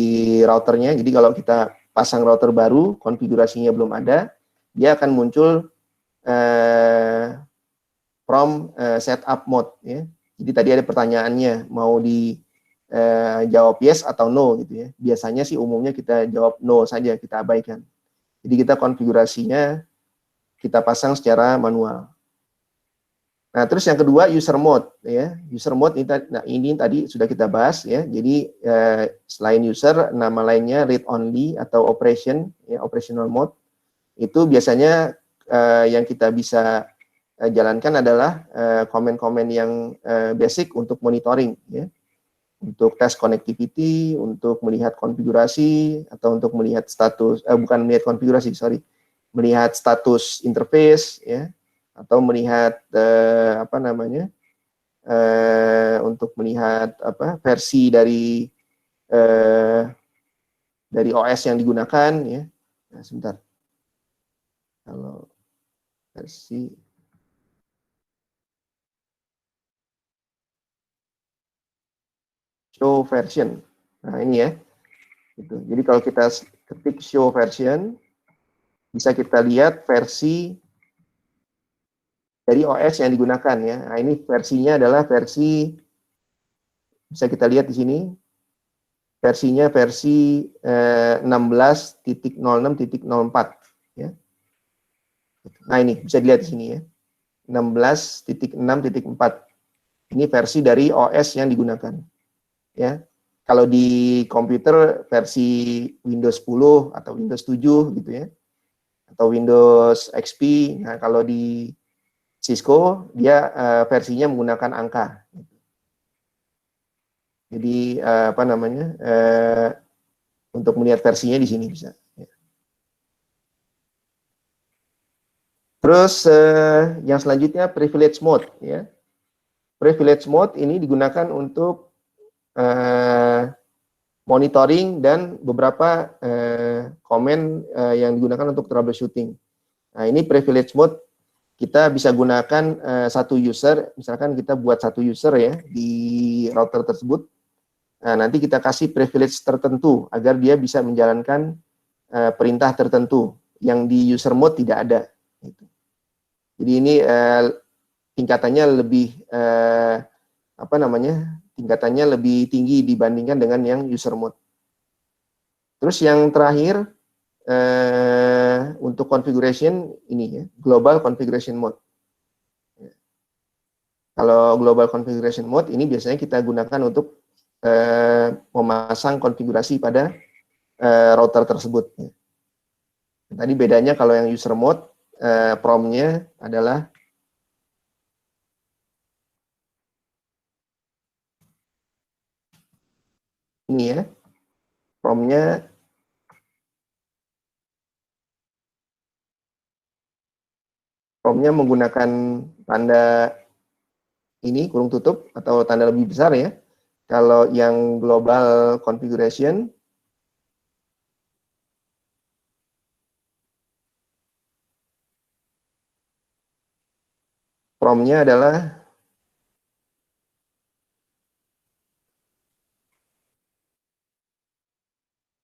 routernya. Jadi kalau kita pasang router baru, konfigurasinya belum ada, dia akan muncul from setup mode. Ya. Jadi tadi ada pertanyaannya, mau dijawab yes atau no gitu ya. Biasanya sih umumnya kita jawab no saja, kita abaikan. Jadi kita konfigurasinya kita pasang secara manual. Nah, terus yang kedua user mode ya. User mode ini tadi sudah kita bahas ya. Jadi selain user, nama lainnya read only atau operation ya, operational mode. Itu biasanya yang kita bisa jalankan adalah komen-komen yang basic untuk monitoring ya. Untuk tes connectivity, untuk melihat konfigurasi atau untuk melihat status bukan melihat konfigurasi, melihat status interface ya, atau melihat untuk melihat versi dari OS yang digunakan ya. Nah, sebentar. Kalau versi show version. Nah, ini ya. Gitu. Jadi kalau kita ketik show version, bisa kita lihat versi dari OS yang digunakan ya. Nah, ini versinya adalah versi, bisa kita lihat di sini, versinya versi 16.06.04 ya. Nah, ini bisa dilihat di sini ya. 16.6.4. Ini versi dari OS yang digunakan. Ya. Kalau di komputer versi Windows 10 atau Windows 7 gitu ya. Atau Windows XP. Nah, kalau di Cisco dia versinya menggunakan angka. Jadi untuk melihat versinya di sini bisa. Terus yang selanjutnya privilege mode ya. Privilege mode ini digunakan untuk monitoring dan beberapa komen yang digunakan untuk troubleshooting. Nah, ini privilege mode kita bisa gunakan satu user, misalkan kita buat satu user ya di router tersebut. Nah, nanti kita kasih privilege tertentu agar dia bisa menjalankan perintah tertentu yang di user mode tidak ada. Gitu. Jadi ini tingkatannya lebih tingkatannya lebih tinggi dibandingkan dengan yang user mode. Terus yang terakhir untuk configuration ini ya, global configuration mode. Kalau global configuration mode ini biasanya kita gunakan untuk memasang konfigurasi pada router tersebut. Tadi bedanya kalau yang user mode prompt-nya adalah ini ya, prompt-nya menggunakan tanda ini kurung tutup atau tanda lebih besar ya. Kalau yang global configuration prompt-nya adalah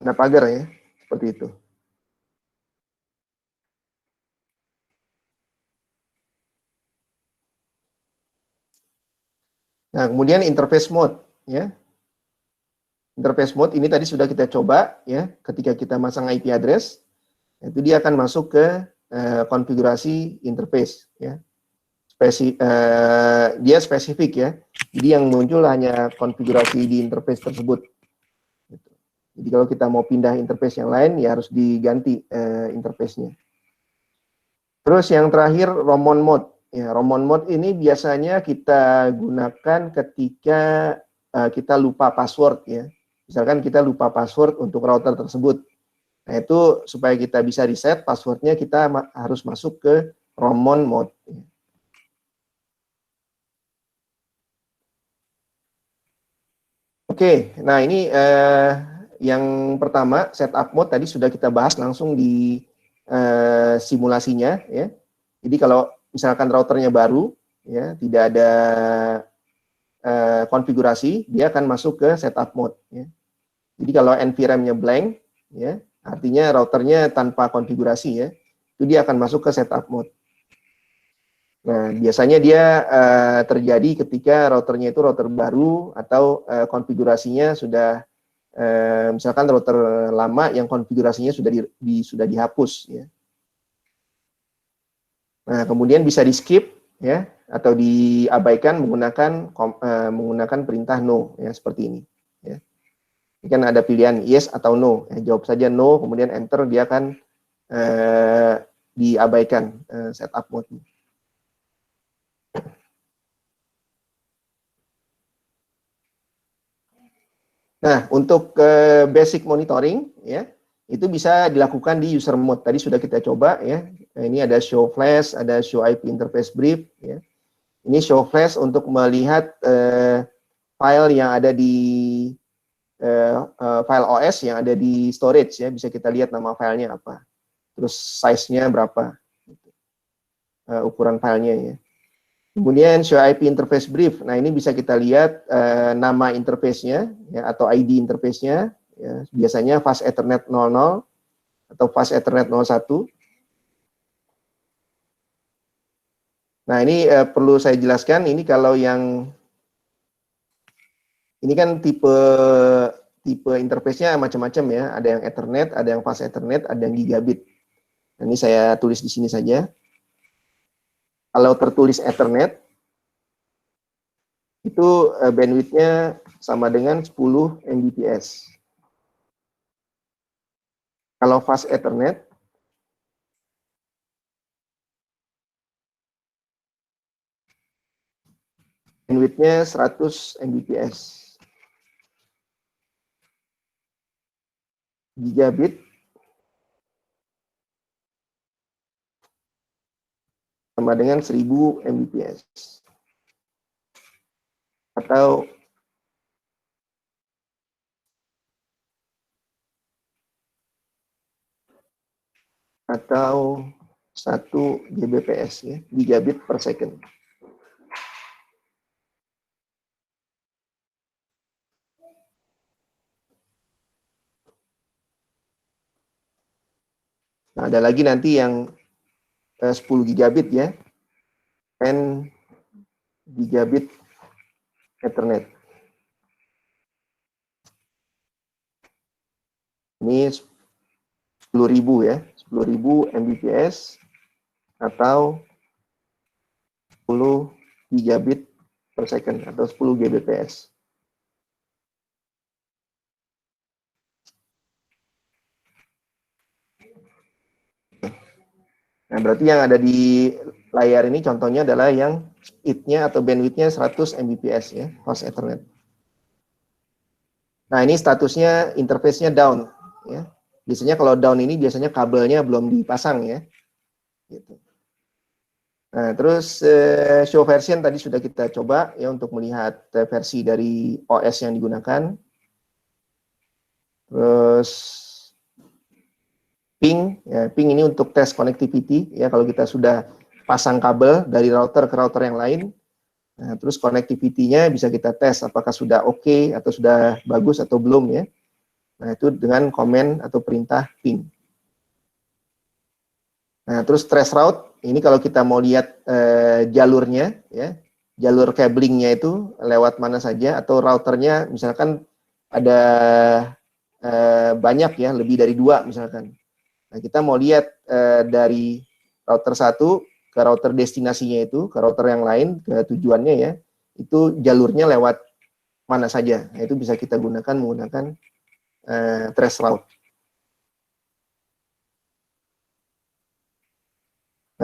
tanda pagar ya, seperti itu. Nah, kemudian interface mode ya. Interface mode ini tadi sudah kita coba ya, ketika kita masang IP address, itu dia akan masuk ke konfigurasi interface ya. Dia spesifik ya. Jadi yang muncul hanya konfigurasi di interface tersebut. Jadi kalau kita mau pindah interface yang lain ya harus diganti interface-nya. Terus yang terakhir Roman mode. Ya, Roman mode ini biasanya kita gunakan ketika kita lupa password ya. Misalkan kita lupa password untuk router tersebut. Nah, itu supaya kita bisa reset passwordnya kita harus masuk ke Roman mode. Oke, nah ini yang pertama setup mode tadi sudah kita bahas langsung di simulasinya ya. Jadi kalau misalkan routernya baru, ya, tidak ada konfigurasi, dia akan masuk ke setup mode. Ya. Jadi kalau NVRAM-nya blank, ya, artinya routernya tanpa konfigurasi, ya, itu dia akan masuk ke setup mode. Nah, biasanya dia terjadi ketika routernya itu router baru atau konfigurasinya sudah misalkan router lama yang konfigurasinya sudah dihapus, ya. Nah, kemudian bisa di skip, ya, atau diabaikan menggunakan perintah no, ya, seperti ini. Ya. Ini kan ada pilihan yes atau no. Ya, jawab saja no, kemudian enter, dia akan diabaikan setup mode. Nah, untuk basic monitoring, ya, itu bisa dilakukan di user mode. Tadi sudah kita coba, ya. Nah, ini ada show flash, ada show IP interface brief, ya. Ini show flash untuk melihat file yang ada di file OS yang ada di storage, ya. Bisa kita lihat nama filenya apa, terus size-nya berapa, ukuran filenya, ya. Kemudian show IP interface brief. Nah, ini bisa kita lihat nama interface-nya, ya, atau ID interface-nya, ya, biasanya fast Ethernet 00 atau fast Ethernet 01. Nah, ini perlu saya jelaskan, ini kalau yang ini kan tipe interface-nya macam-macam, ya. Ada yang Ethernet, ada yang fast Ethernet, ada yang gigabit. Nah, ini saya tulis di sini saja. Kalau tertulis Ethernet, itu bandwidth-nya sama dengan 10 Mbps. Kalau fast Ethernet, bandwidth-nya 100 Mbps. Gigabit sama dengan 1000 Mbps. Atau atau 1 Gbps, ya, gigabit per second. Nah, ada lagi nanti yang 10 gigabit, ya, 10 gigabit Ethernet. Ini 10.000, ya, 10.000 Mbps atau 10 gigabit per second atau 10 Gbps. Nah, berarti yang ada di layar ini contohnya adalah yang speed-nya atau bandwidth-nya 100 Mbps, ya, fast Ethernet. Nah, ini statusnya interface-nya down, ya. Biasanya kalau down ini biasanya kabelnya belum dipasang, ya. Gitu. Nah, terus show version tadi sudah kita coba, ya, untuk melihat versi dari OS yang digunakan. Terus ping, ya, ping ini untuk tes connectivity, ya, kalau kita sudah pasang kabel dari router ke router yang lain, nah, terus connectivity-nya bisa kita tes apakah sudah oke atau sudah bagus atau belum, ya. Nah, itu dengan komen atau perintah ping. Nah, terus trace route, ini kalau kita mau lihat jalurnya, ya, jalur cablingnya itu lewat mana saja, atau routernya misalkan ada banyak, ya, lebih dari 2 misalkan. Nah, kita mau lihat dari router 1 ke router destinasinya itu, ke router yang lain, ke tujuannya, ya, itu jalurnya lewat mana saja. Nah, itu bisa kita gunakan menggunakan trace route.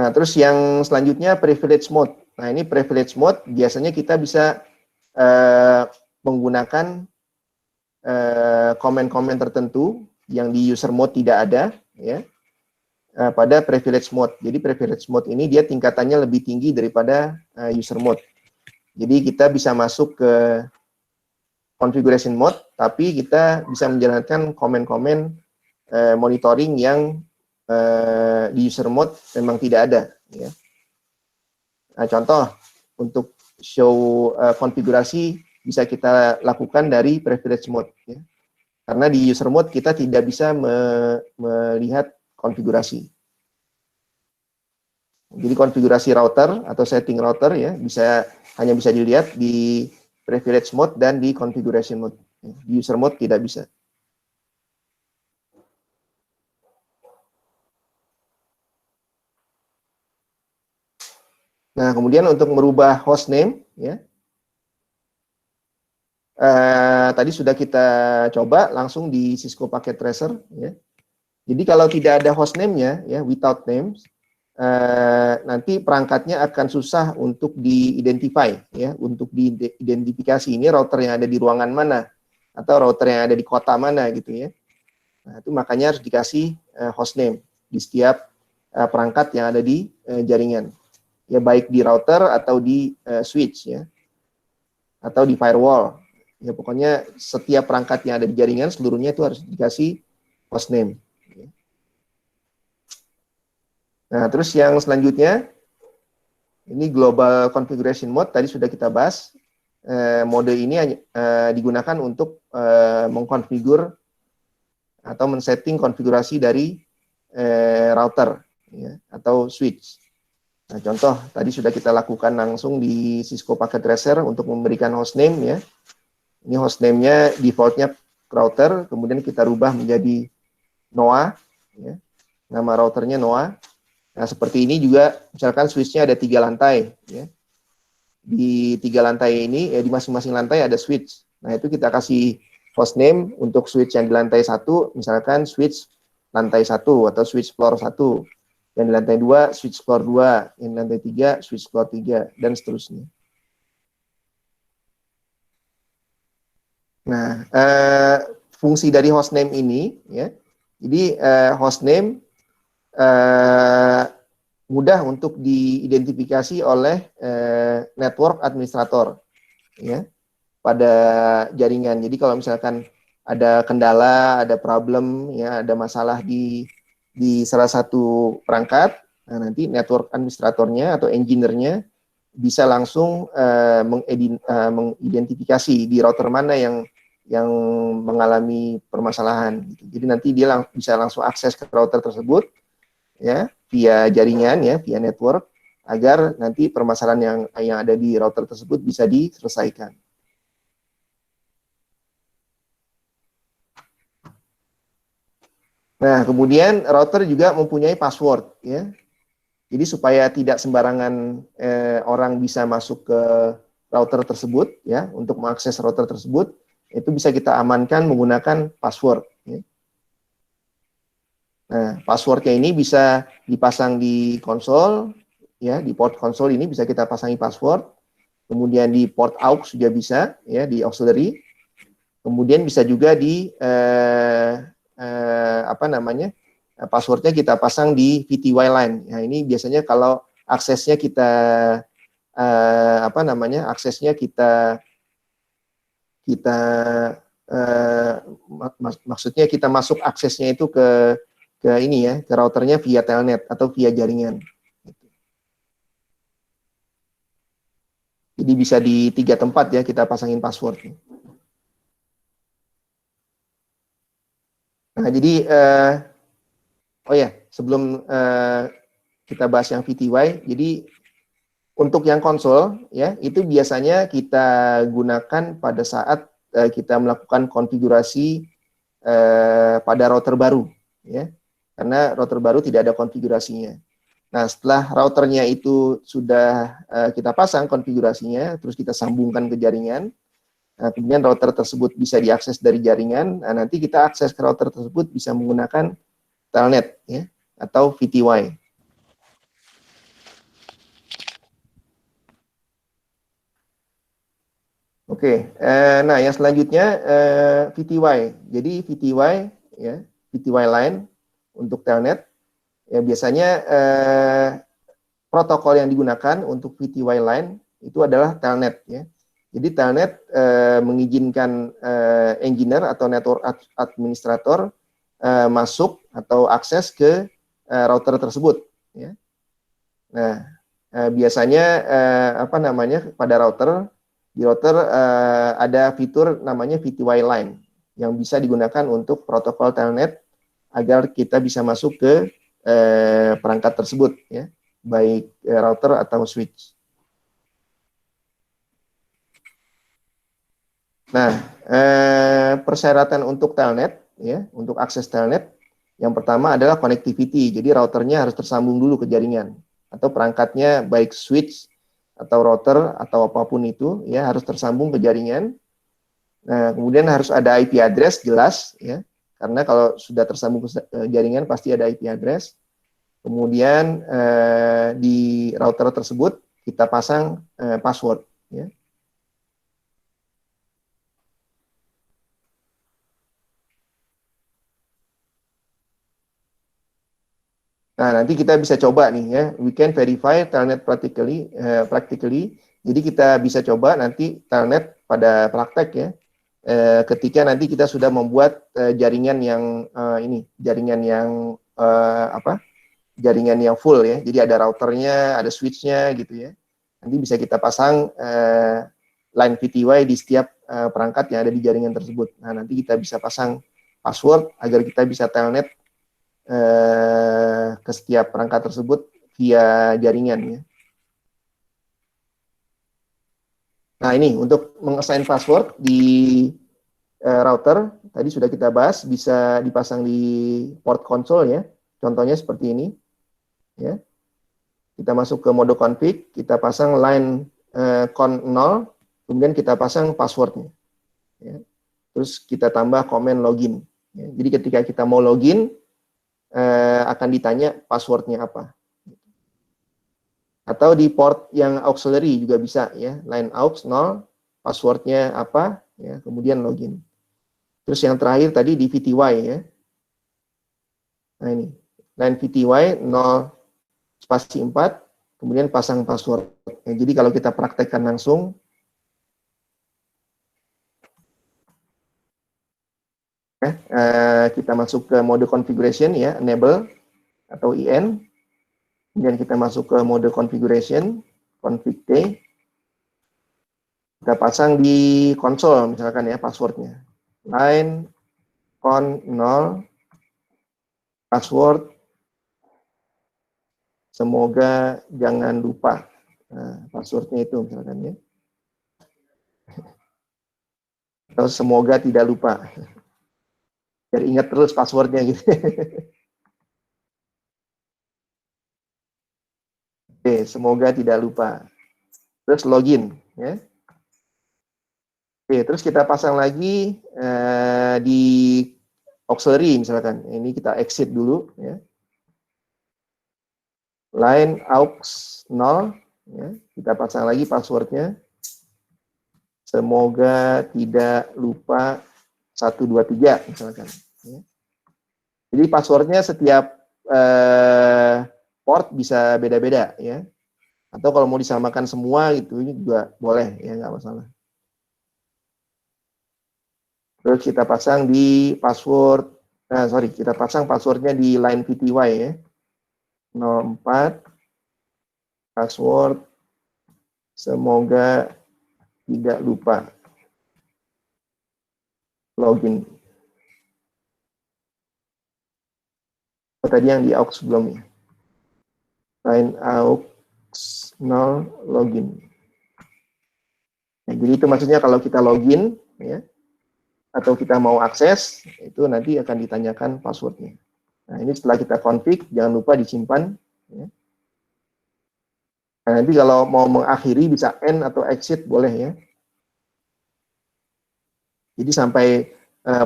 Nah, terus yang selanjutnya privilege mode. Nah, ini privilege mode biasanya kita bisa menggunakan komen-komen tertentu yang di user mode tidak ada, ya, pada privilege mode. Jadi privilege mode ini dia tingkatannya lebih tinggi daripada user mode. Jadi kita bisa masuk ke configuration mode, tapi kita bisa menjalankan komen-komen monitoring yang di user mode memang tidak ada, ya. Nah, contoh untuk show konfigurasi bisa kita lakukan dari privilege mode, ya. Karena di user mode kita tidak bisa melihat konfigurasi. Jadi konfigurasi router atau setting router ya hanya bisa dilihat di privilege mode dan di configuration mode. Di user mode tidak bisa. Nah, kemudian untuk merubah hostname, ya, tadi sudah kita coba langsung di Cisco Packet Tracer, ya. Jadi kalau tidak ada hostname-nya, ya, without names, nanti perangkatnya akan susah untuk di-identify, ya, untuk diidentifikasi ini router yang ada di ruangan mana atau router yang ada di kota mana, gitu ya. Nah, itu makanya harus dikasih hostname di setiap perangkat yang ada di jaringan. Ya, baik di router atau di switch, ya, atau di firewall, ya, pokoknya setiap perangkat yang ada di jaringan seluruhnya itu harus dikasih hostname. Nah, terus yang selanjutnya ini global configuration mode tadi sudah kita bahas. Mode ini digunakan untuk mengkonfigur atau men-setting konfigurasi dari router, ya, atau switch. Nah, contoh tadi sudah kita lakukan langsung di Cisco Packet Tracer untuk memberikan hostname, ya. Ini hostname-nya default-nya router, kemudian kita rubah menjadi NOA, ya. Nama routernya NOA. Nah, seperti ini juga misalkan switch-nya ada 3 lantai, ya. Di 3 lantai ini, ya, di masing-masing lantai ada switch. Nah, itu kita kasih hostname untuk switch yang di lantai 1, misalkan switch lantai 1 atau switch floor 1. Yang di lantai 2, switch floor 2. Yang di lantai 3, switch floor 3, dan seterusnya. Nah, fungsi dari hostname ini, ya, jadi hostname mudah untuk diidentifikasi oleh network administrator, ya, pada jaringan. Jadi kalau misalkan ada kendala, ada problem, ya, ada masalah di salah satu perangkat, nah, nanti network administratornya atau engineer-nya bisa langsung mengidentifikasi di router mana yang mengalami permasalahan. Jadi nanti dia bisa langsung akses ke router tersebut, ya, via jaringan, ya, via network, agar nanti permasalahan yang ada di router tersebut bisa diselesaikan. Nah, kemudian router juga mempunyai password, ya. Jadi supaya tidak sembarangan orang bisa masuk ke router tersebut, ya, untuk mengakses router tersebut, itu bisa kita amankan menggunakan password, ya. Nah, passwordnya ini bisa dipasang di konsol, ya, di port konsol ini bisa kita pasangi password, kemudian di port aux juga bisa, ya, di auxiliary, kemudian bisa juga di passwordnya kita pasang di VTY line. Nah, ini biasanya kalau aksesnya kita maksudnya kita masuk aksesnya itu ke ini, ya, ke routernya via telnet atau via jaringan. Jadi bisa di 3 tempat, ya, kita pasangin password. Nah, jadi oh ya, sebelum kita bahas yang VTY, jadi untuk yang konsol, ya, itu biasanya kita gunakan pada saat kita melakukan konfigurasi pada router baru, ya. Karena router baru tidak ada konfigurasinya. Nah, setelah routernya itu sudah kita pasang konfigurasinya, terus kita sambungkan ke jaringan, nah, kemudian router tersebut bisa diakses dari jaringan, nah, nanti kita akses ke router tersebut bisa menggunakan telnet, ya, atau VTY. Oke, nah yang selanjutnya VTY. Jadi VTY, ya, VTY line untuk telnet, ya, biasanya protokol yang digunakan untuk VTY line itu adalah telnet, ya. Jadi telnet mengizinkan engineer atau network administrator masuk atau akses ke router tersebut, ya. Nah, biasanya apa namanya pada router, di router ada fitur namanya VTY line yang bisa digunakan untuk protokol telnet agar kita bisa masuk ke perangkat tersebut, ya, baik router atau switch. Nah, persyaratan untuk telnet, ya, untuk akses telnet, yang pertama adalah connectivity. Jadi routernya harus tersambung dulu ke jaringan, atau perangkatnya baik switch atau router atau apapun itu, ya, harus tersambung ke jaringan. Nah, kemudian harus ada IP address jelas, ya, karena kalau sudah tersambung ke jaringan pasti ada IP address. Kemudian di router tersebut kita pasang password, ya. Nah, nanti kita bisa coba nih, ya, we can verify telnet practically. Jadi kita bisa coba nanti telnet pada praktek, ya, ketika nanti kita sudah membuat jaringan yang jaringan yang jaringan yang full, ya. Jadi ada routernya, ada switchnya gitu, ya. Nanti bisa kita pasang line VTY di setiap perangkat yang ada di jaringan tersebut. Nah, nanti kita bisa pasang password agar kita bisa telnet ke setiap perangkat tersebut via jaringan, ya. Nah, ini untuk mengassign password di router tadi sudah kita bahas, bisa dipasang di port console, ya. Contohnya seperti ini, ya. Kita masuk ke mode config, kita pasang line con 0, kemudian kita pasang passwordnya, ya. Terus kita tambah komen login, ya. Jadi ketika kita mau login akan ditanya passwordnya apa. Atau di port yang auxiliary juga bisa, ya, line aux 0, passwordnya apa, ya, kemudian login. Terus yang terakhir tadi di VTY, ya. Nah, ini line VTY 0 spasi 4, kemudian pasang password. Ya, jadi kalau kita praktekkan langsung, kita masuk ke mode configuration, ya, enable atau IN, kemudian kita masuk ke mode configuration, config T, kita pasang di konsol misalkan, ya, passwordnya, line con 0, password, semoga jangan lupa. Nah, passwordnya itu misalkan, ya, atau semoga tidak lupa. Biar ingat terus passwordnya gitu. Oke, semoga tidak lupa. Terus login, ya. Oke, terus kita pasang lagi di auxiliary misalkan. Ini kita exit dulu, ya. Line aux 0, ya. Kita pasang lagi passwordnya. Semoga tidak lupa 123 misalkan, ya. Jadi passwordnya setiap port bisa beda-beda, ya. Atau kalau mau disamakan semua gitu ini juga boleh, ya, nggak masalah. Terus kita pasang di password, kita pasang passwordnya di line VTY, ya. 04 password semoga tidak lupa login. Tadi yang di aux sebelumnya. Line aux 0 login. Nah, jadi itu maksudnya kalau kita login, ya, atau kita mau akses, itu nanti akan ditanyakan passwordnya. Nah, ini setelah kita config, jangan lupa disimpan, ya. Nah, nanti kalau mau mengakhiri bisa end atau exit boleh, ya. Jadi sampai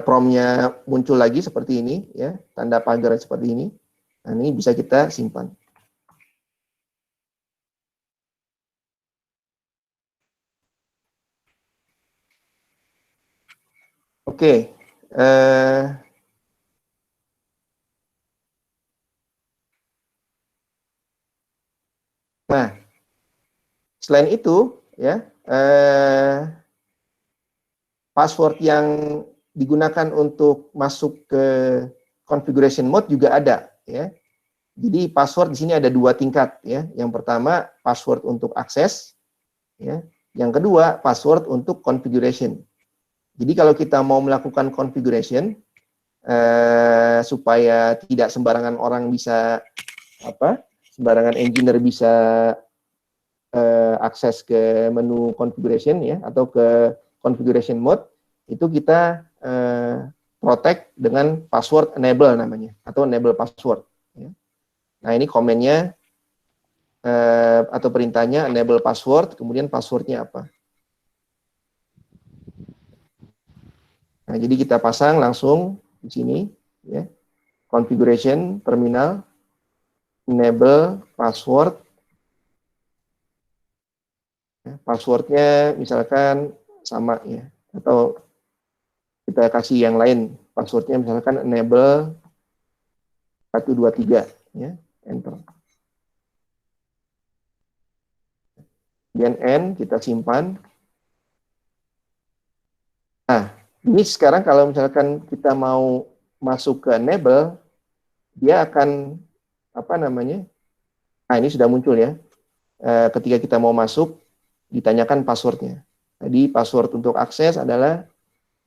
promnya muncul lagi seperti ini, ya, tanda pagar seperti ini. Nah, ini bisa kita simpan. Oke. Nah, selain itu, ya, password yang digunakan untuk masuk ke configuration mode juga ada, ya. Jadi password di sini ada 2 tingkat ya. Yang pertama password untuk akses ya. Yang kedua password untuk configuration. Jadi kalau kita mau melakukan configuration supaya tidak sembarangan orang bisa sembarangan engineer bisa akses ke menu configuration ya atau ke configuration mode, itu kita protect dengan password enable namanya atau enable password ya. Nah, ini komennya atau perintahnya enable password, kemudian passwordnya apa. Nah, jadi kita pasang langsung di sini ya. Configuration terminal enable password. Ya, passwordnya misalkan sama ya, atau kita kasih yang lain. Passwordnya misalkan enable 123 ya, enter. Kemudian N kita simpan. Nah, ini sekarang kalau misalkan kita mau masuk ke enable, dia akan nah ini sudah muncul ya. Ketika kita mau masuk, ditanyakan passwordnya. Jadi password untuk akses adalah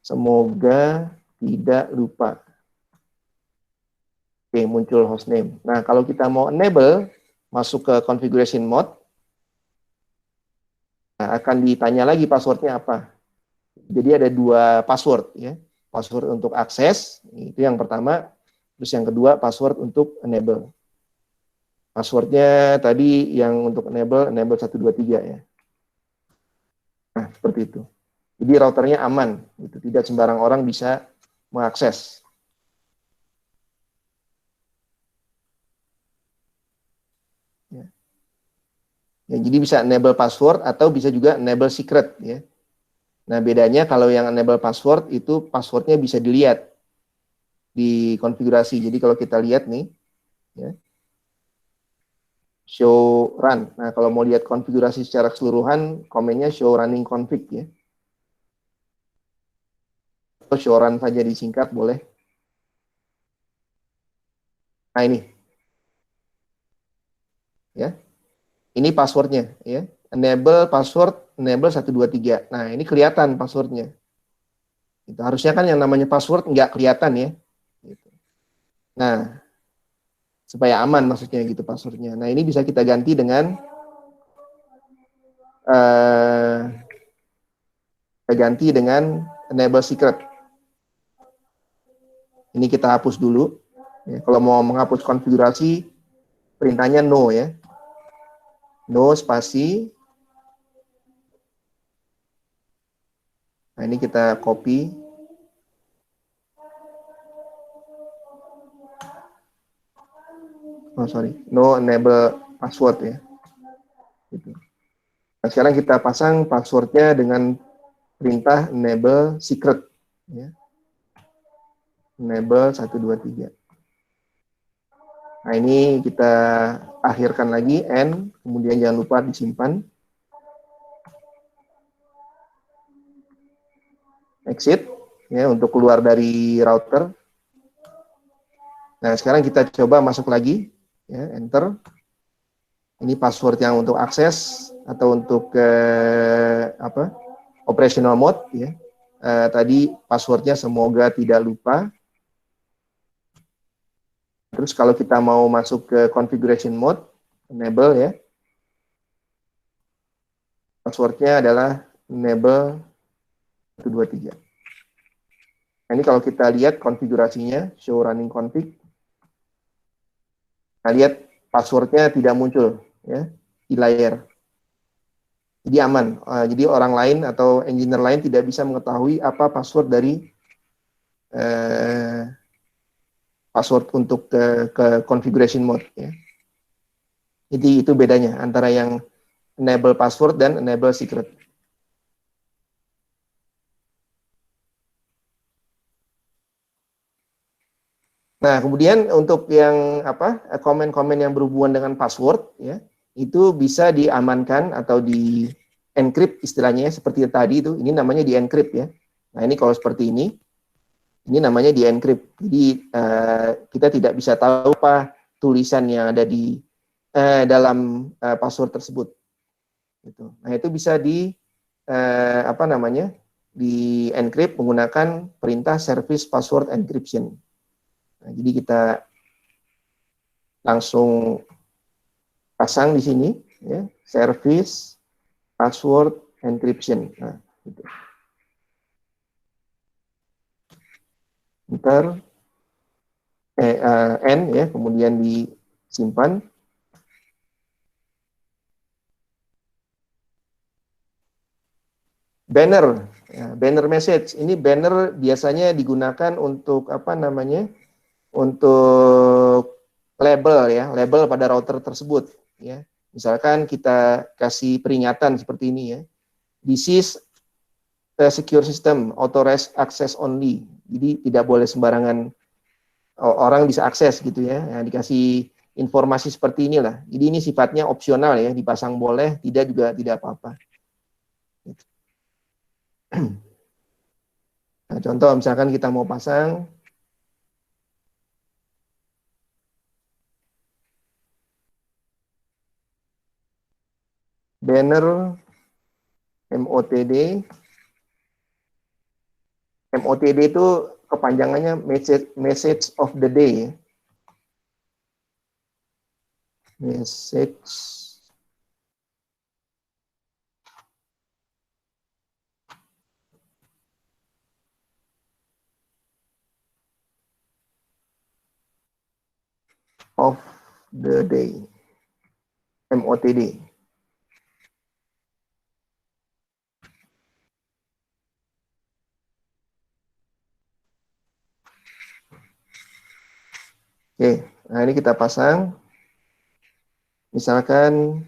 semoga tidak lupa. Oke, muncul hostname. Nah, kalau kita mau enable, masuk ke configuration mode, nah, akan ditanya lagi passwordnya apa. Jadi ada 2 password ya. Password untuk akses, itu yang pertama. Terus yang kedua password untuk enable. Passwordnya tadi yang untuk enable 123 ya. Nah, seperti itu. Jadi routernya aman, gitu. Tidak sembarang orang bisa mengakses. Ya, jadi bisa enable password atau bisa juga enable secret ya. Nah, bedanya kalau yang enable password itu passwordnya bisa dilihat di konfigurasi. Jadi kalau kita lihat nih ya, show run. Nah, kalau mau lihat konfigurasi secara keseluruhan, komennya show running config ya. Atau show run saja disingkat boleh. Nah, ini ya. Ini passwordnya ya. Enable password enable 123. Nah, ini kelihatan passwordnya. Itu harusnya kan yang namanya password nggak kelihatan ya. Gitu. Nah, supaya aman maksudnya gitu passwordnya. Nah, ini bisa kita ganti dengan enable secret. Ini kita hapus dulu. Ya, kalau mau menghapus konfigurasi, perintahnya no ya. No spasi. Nah, ini kita copy. Oh, sorry. No enable password ya. Gitu. Nah, sekarang kita pasang passwordnya dengan perintah enable secret. Ya. Enable 123. Nah, ini kita akhirkan lagi, N, kemudian jangan lupa disimpan. Exit, ya, untuk keluar dari router. Nah, sekarang kita coba masuk lagi, ya, enter. Ini password yang untuk akses atau untuk operational mode, ya. Tadi passwordnya semoga tidak lupa. Terus kalau kita mau masuk ke configuration mode, enable ya. Passwordnya adalah enable 123. Nah, ini kalau kita lihat konfigurasinya, show running config. Nah, lihat passwordnya tidak muncul ya di layar. Jadi aman. Jadi orang lain atau engineer lain tidak bisa mengetahui apa password dari password untuk ke configuration mode ya. Jadi itu bedanya antara yang enable password dan enable secret. Nah, kemudian untuk yang komen-komen yang berhubungan dengan password ya, itu bisa diamankan atau di encrypt istilahnya seperti tadi itu. Ini namanya di encrypt ya. Nah, ini kalau seperti ini namanya di encrypt. Jadi kita tidak bisa tahu apa tulisan yang ada di dalam password tersebut. Gitu. Nah, itu bisa di di encrypt menggunakan perintah service password encryption. Nah, jadi kita langsung pasang di sini, ya, service password encryption. Nah, gitu. Enter N, ya, kemudian disimpan. Banner, ya, banner message. Ini banner biasanya digunakan untuk untuk label, ya, label pada router tersebut, ya. Misalkan kita kasih peringatan seperti ini, ya. This is a secure system, authorized access only. Jadi tidak boleh sembarangan orang bisa akses gitu, ya. Nah, dikasih informasi seperti inilah. Jadi ini sifatnya opsional, ya, dipasang boleh, tidak juga tidak apa-apa. Nah, contoh misalkan kita mau pasang banner MOTD. MOTD itu kepanjangannya message of the day. Message of the day. MOTD. Oke, nah ini kita pasang. Misalkan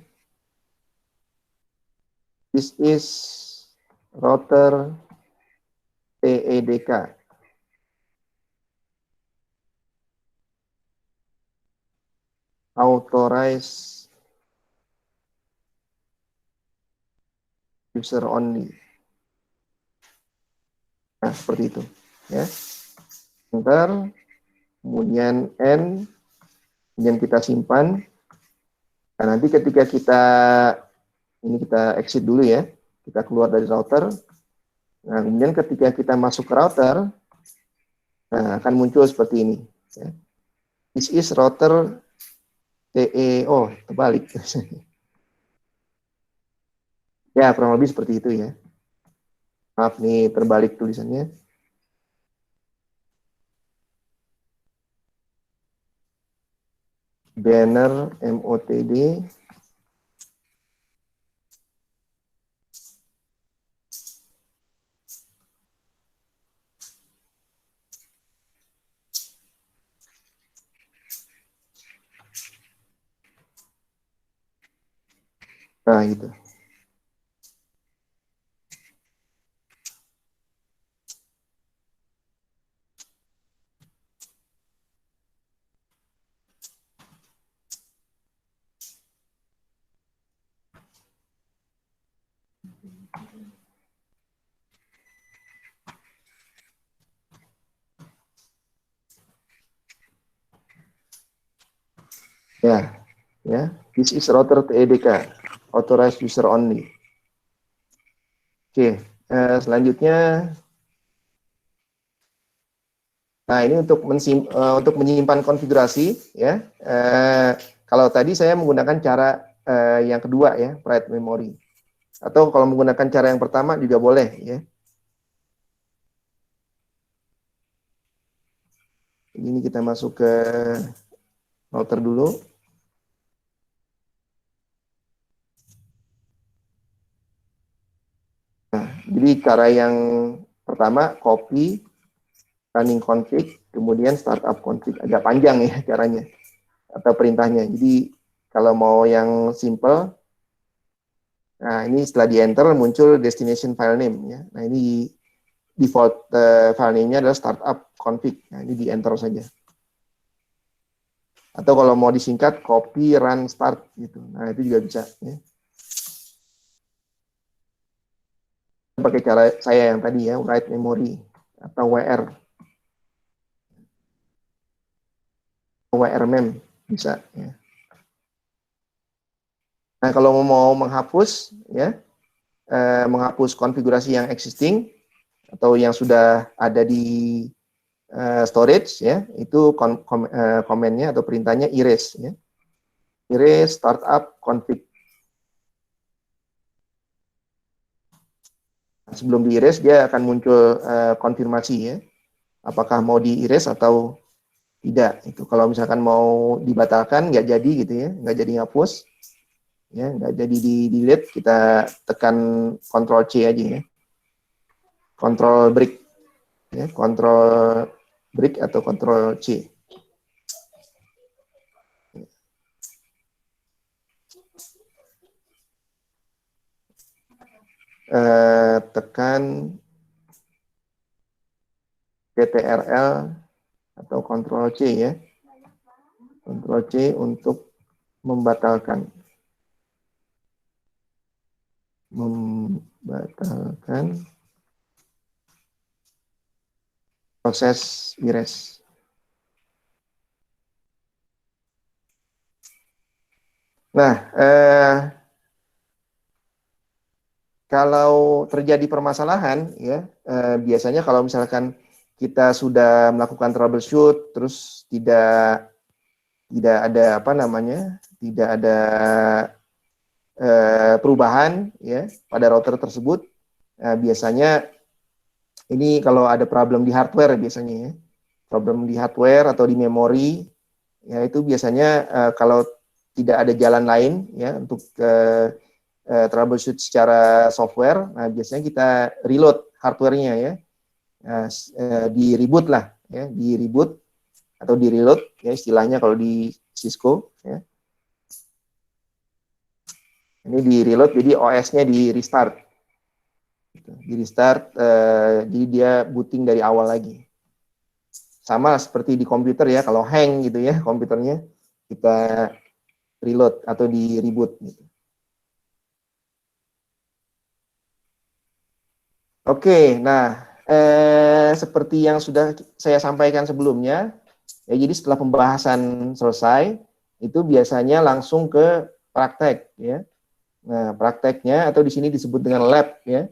this is router TEDK. Authorized user only. Nah, seperti itu, ya. Enter, kemudian N, kemudian kita simpan. Nah, nanti ketika kita exit dulu, ya, kita keluar dari router. Nah, kemudian ketika kita masuk ke router, nah, akan muncul seperti ini, ya. This is router TE, oh, terbalik. Ya, kurang lebih seperti itu, ya. Maaf nih, terbalik tulisannya. Banner MOTD. Nah, gitu. Ya. This is router TEDK, authorized user only. Oke, selanjutnya, nah ini untuk menyimpan konfigurasi, ya. Kalau tadi saya menggunakan cara yang kedua, ya, private memory. Atau kalau menggunakan cara yang pertama juga boleh, ya. Ini kita masuk ke router dulu. Nah, jadi cara yang pertama, copy running config, kemudian startup config. Agak panjang, ya, caranya atau perintahnya. Jadi kalau mau yang simple, nah ini setelah di enter muncul destination file name, ya. Nah ini default file name-nya adalah startup config. Nah ini di enter saja. Atau kalau mau disingkat copy run start gitu. Nah itu juga bisa, ya. Pakai cara saya yang tadi, ya, write memory atau WR. WRMEM bisa. Ya. Nah, kalau mau menghapus, ya, menghapus konfigurasi yang existing atau yang sudah ada di storage, ya, itu komennya atau perintahnya erase, ya. Erase startup config. Sebelum di erase dia akan muncul konfirmasi, ya, apakah mau di erase atau tidak. Itu kalau misalkan mau dibatalkan nggak jadi gitu ya, nggak jadi ngapus, ya, nggak jadi di delete, kita tekan Ctrl C aja ya, Ctrl break, ya, Ctrl break atau Ctrl C. Tekan Ctrl atau Ctrl C ya, Ctrl C untuk membatalkan proses erase. Nah, kalau terjadi permasalahan, ya, biasanya kalau misalkan kita sudah melakukan troubleshoot, terus tidak ada apa namanya, tidak ada perubahan, ya, pada router tersebut, biasanya ini kalau ada problem di hardware biasanya, ya, problem di hardware atau di memori, ya, itu biasanya kalau tidak ada jalan lain, ya, untuk troubleshoot secara software, nah biasanya kita reload hardware-nya, ya, di reboot lah, ya, di reboot atau di reload, ya, istilahnya kalau di Cisco, ya. Ini di reload, jadi OS-nya di restart, di restart, jadi dia booting dari awal lagi. Sama seperti di komputer ya, kalau hang gitu ya komputernya, kita reload atau di reboot gitu. Oke, nah seperti yang sudah saya sampaikan sebelumnya, ya, jadi setelah pembahasan selesai, itu biasanya langsung ke praktek, ya. Nah, prakteknya atau di sini disebut dengan lab, ya.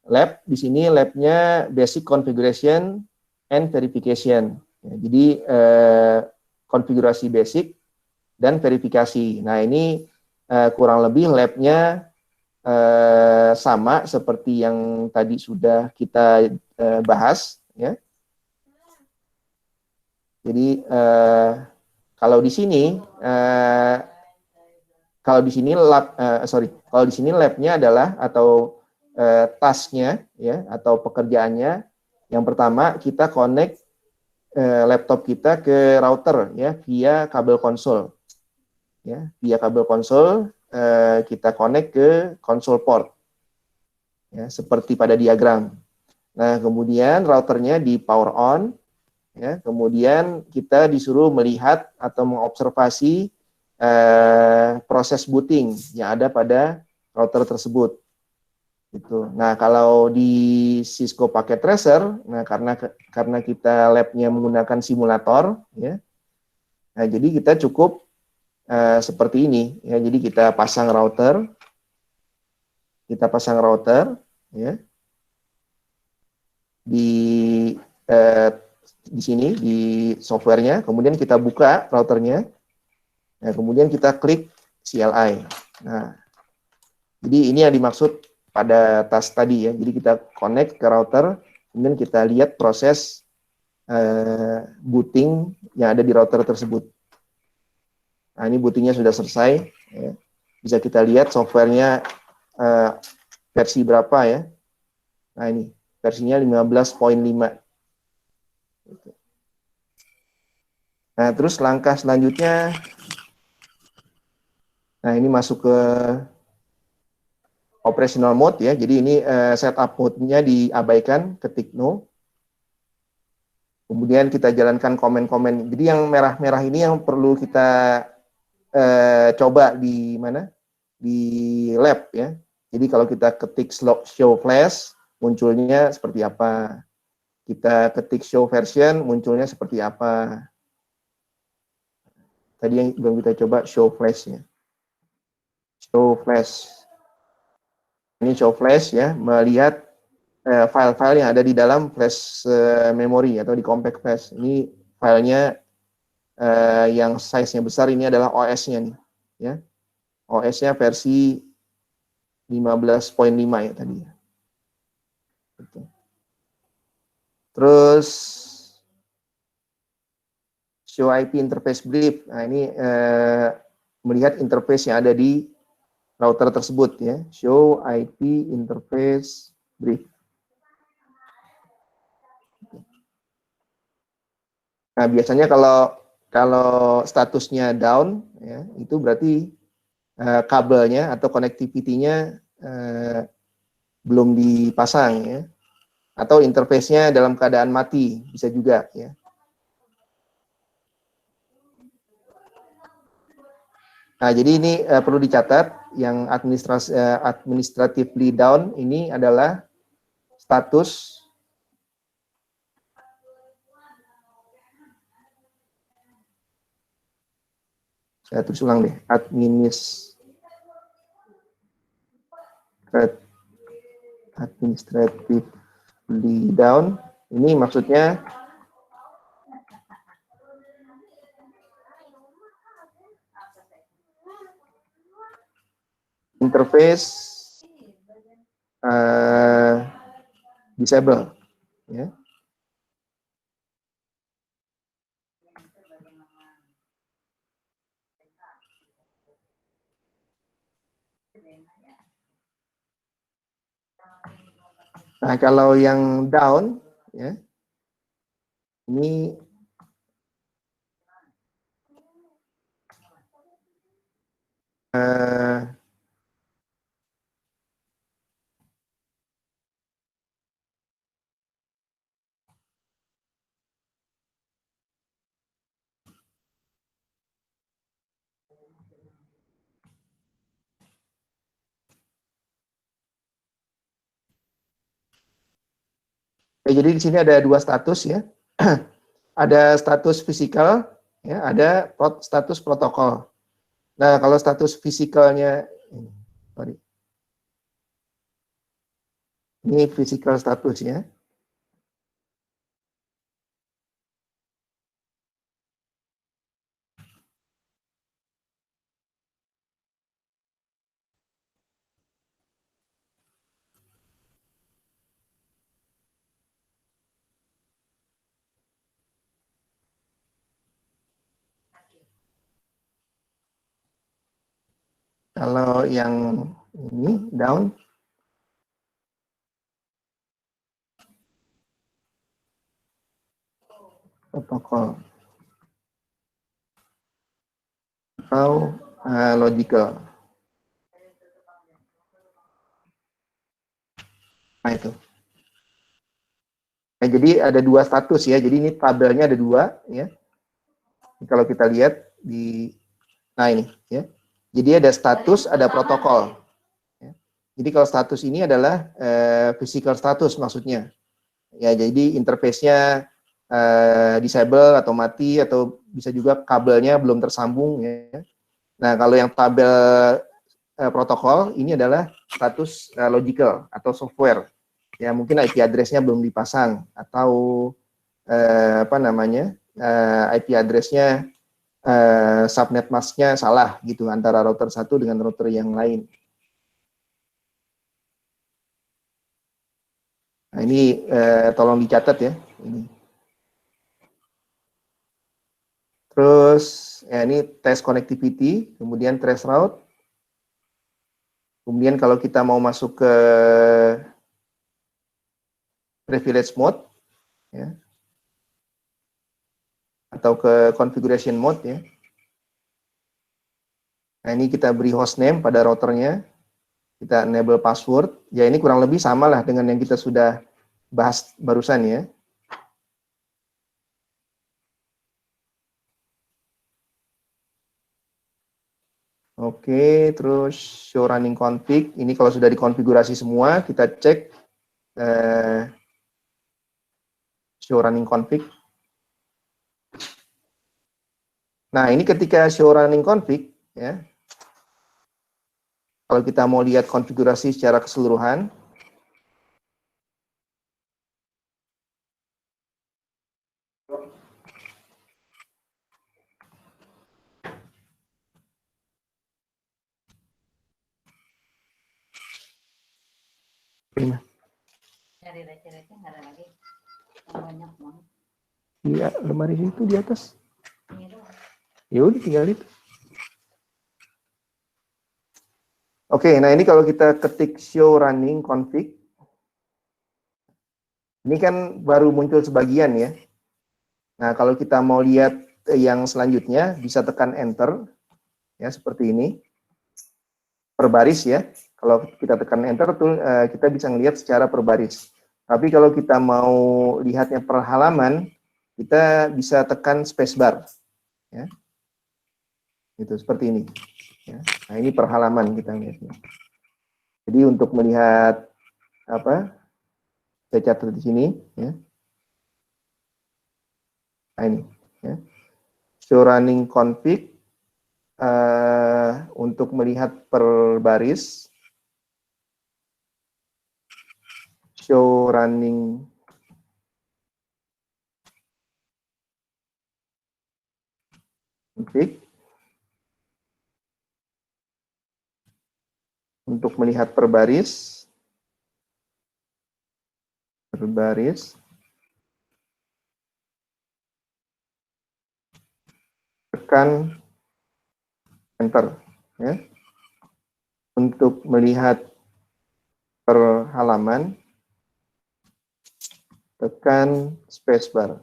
Lab di sini labnya basic configuration and verification. Ya, jadi konfigurasi basic dan verifikasi. Nah, ini kurang lebih labnya sama seperti yang tadi sudah kita bahas, ya. Jadi kalau di sini kalau di sini labnya adalah atau tasknya, ya, atau pekerjaannya, yang pertama kita connect laptop kita ke router, ya, via kabel konsol, ya, via kabel konsol kita connect ke console port, ya, seperti pada diagram. Nah, kemudian routernya di power on, ya, kemudian kita disuruh melihat atau mengobservasi proses booting yang ada pada router tersebut. Gitu. Nah, kalau di Cisco Packet Tracer, nah karena kita labnya menggunakan simulator, ya, nah jadi kita cukup seperti ini, ya. Jadi kita pasang router, ya, di sini di softwarenya, kemudian kita buka routernya. Nah, kemudian kita klik CLI. Nah, jadi ini yang dimaksud pada task tadi, ya. Jadi kita connect ke router, kemudian kita lihat proses booting yang ada di router tersebut. Nah, ini bootingnya sudah selesai, ya. Bisa kita lihat softwarenya versi berapa, ya. Nah, ini versinya 15.5. Nah, terus langkah selanjutnya, nah ini masuk ke operational mode, ya. Jadi ini setup mode-nya diabaikan, ketik no. Kemudian kita jalankan komen-komen. Jadi yang merah-merah ini yang perlu kita coba di mana? Di lab, ya. Jadi kalau kita ketik show flash, munculnya seperti apa? Kita ketik show version, munculnya seperti apa? tadi yang belum kita coba show flash ya. Show flash. Ini show flash ya, melihat file-file yang ada di dalam flash memory atau di compact flash. Ini filenya yang size-nya besar, ini adalah OS-nya nih ya. OS-nya versi 15.5 ya tadi. Terus show IP interface brief. Nah, ini melihat interface yang ada di router tersebut ya. Show IP interface brief. Nah, biasanya kalau statusnya down ya, itu berarti kabelnya atau connectivity-nya belum dipasang ya. Atau interface-nya dalam keadaan mati, bisa juga ya. Nah, jadi ini perlu dicatat, yang administratively down ini adalah status saya tulis ulang deh, administratively down, ini maksudnya interface disable ya. Nah, kalau yang down ya, ini jadi di sini ada dua status ya. Ada status fisikal, ya, ada status protokol. Nah, kalau status fisikalnya, ini physical status ya. Kalau yang ini down, protokol atau logical. Nah itu. Nah, jadi ada dua status ya. Jadi ini tabelnya ada dua ya. Kalau kita lihat di, nah ini ya. Jadi ada status, ada protokol. Ya. Jadi kalau status ini adalah physical status maksudnya. Ya, jadi interface-nya disable atau mati, atau bisa juga kabelnya belum tersambung ya. Nah, kalau yang tabel protokol ini adalah status logical atau software. Ya, mungkin IP address-nya belum dipasang, atau apa namanya, IP address-nya subnet mask-nya salah gitu antara router satu dengan router yang lain. Nah, ini tolong dicatat ya. Ini. Terus ya, ini test connectivity, kemudian trace route. Kemudian kalau kita mau masuk ke privilege mode ya, atau ke configuration mode ya. Nah, ini kita beri hostname pada routernya, kita enable password. Ya, ini kurang lebih sama lah dengan yang kita sudah bahas barusan ya. Oke, terus show running config. Ini kalau sudah dikonfigurasi semua, kita cek show running config. Nah, ini ketika show running config, ya. Kalau kita mau lihat konfigurasi secara keseluruhan, Dari receh-receh nggak ada lagi. Banyak banget. Iya, lemari itu di atas. Ini doang. Ya udah tinggal itu. Oke, nah ini kalau kita ketik show running config, ini kan baru muncul sebagian ya. Nah, kalau kita mau lihat yang selanjutnya, bisa tekan enter, ya seperti ini, per baris ya. Kalau kita tekan enter, tuh kita bisa ngelihat secara per baris. Tapi kalau kita mau lihatnya per halaman, kita bisa tekan spacebar, ya. Itu seperti ini. Ya. Nah, ini per halaman kita lihatnya. Jadi untuk melihat apa? Saya catat di sini, ya. Nah, ini, ya. Show running config untuk melihat per baris. Show running config untuk melihat per baris. Per baris. Tekan enter, ya. Untuk melihat per halaman, tekan spacebar.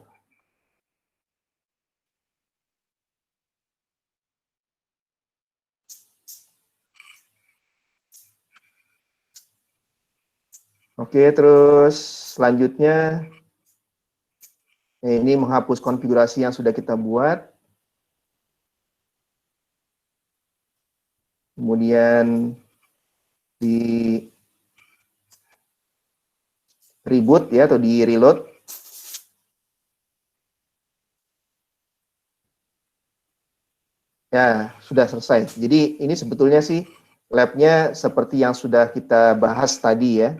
Oke, terus selanjutnya ini menghapus konfigurasi yang sudah kita buat. Kemudian di reboot ya, atau di reload. Ya, sudah selesai. Jadi ini sebetulnya sih labnya seperti yang sudah kita bahas tadi ya.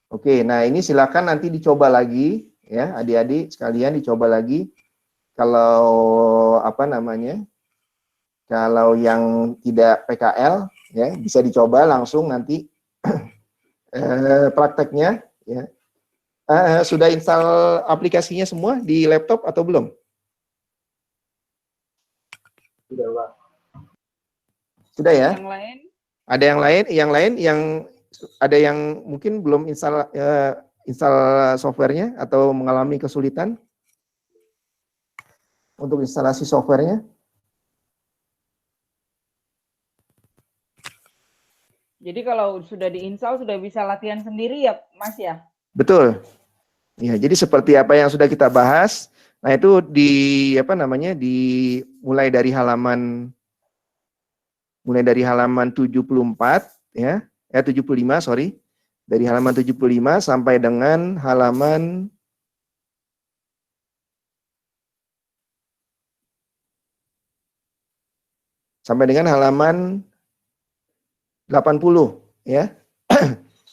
Oke, nah ini silakan nanti dicoba lagi ya, adik-adik sekalian dicoba lagi. Kalau apa namanya? Kalau yang tidak PKL ya, bisa dicoba langsung nanti prakteknya ya. Sudah install aplikasinya semua di laptop atau belum? Sudah, Pak. Sudah ya? Yang lain? Ada yang lain yang ada yang mungkin belum install softwarenya atau mengalami kesulitan untuk instalasi softwarenya? Jadi kalau sudah diinstal sudah bisa latihan sendiri ya, Mas ya? Betul. Ya, jadi seperti apa yang sudah kita bahas. Nah, itu di apa namanya? Mulai dari halaman 74 ya. 75, sorry. Dari halaman 75 sampai dengan halaman halaman 80 ya.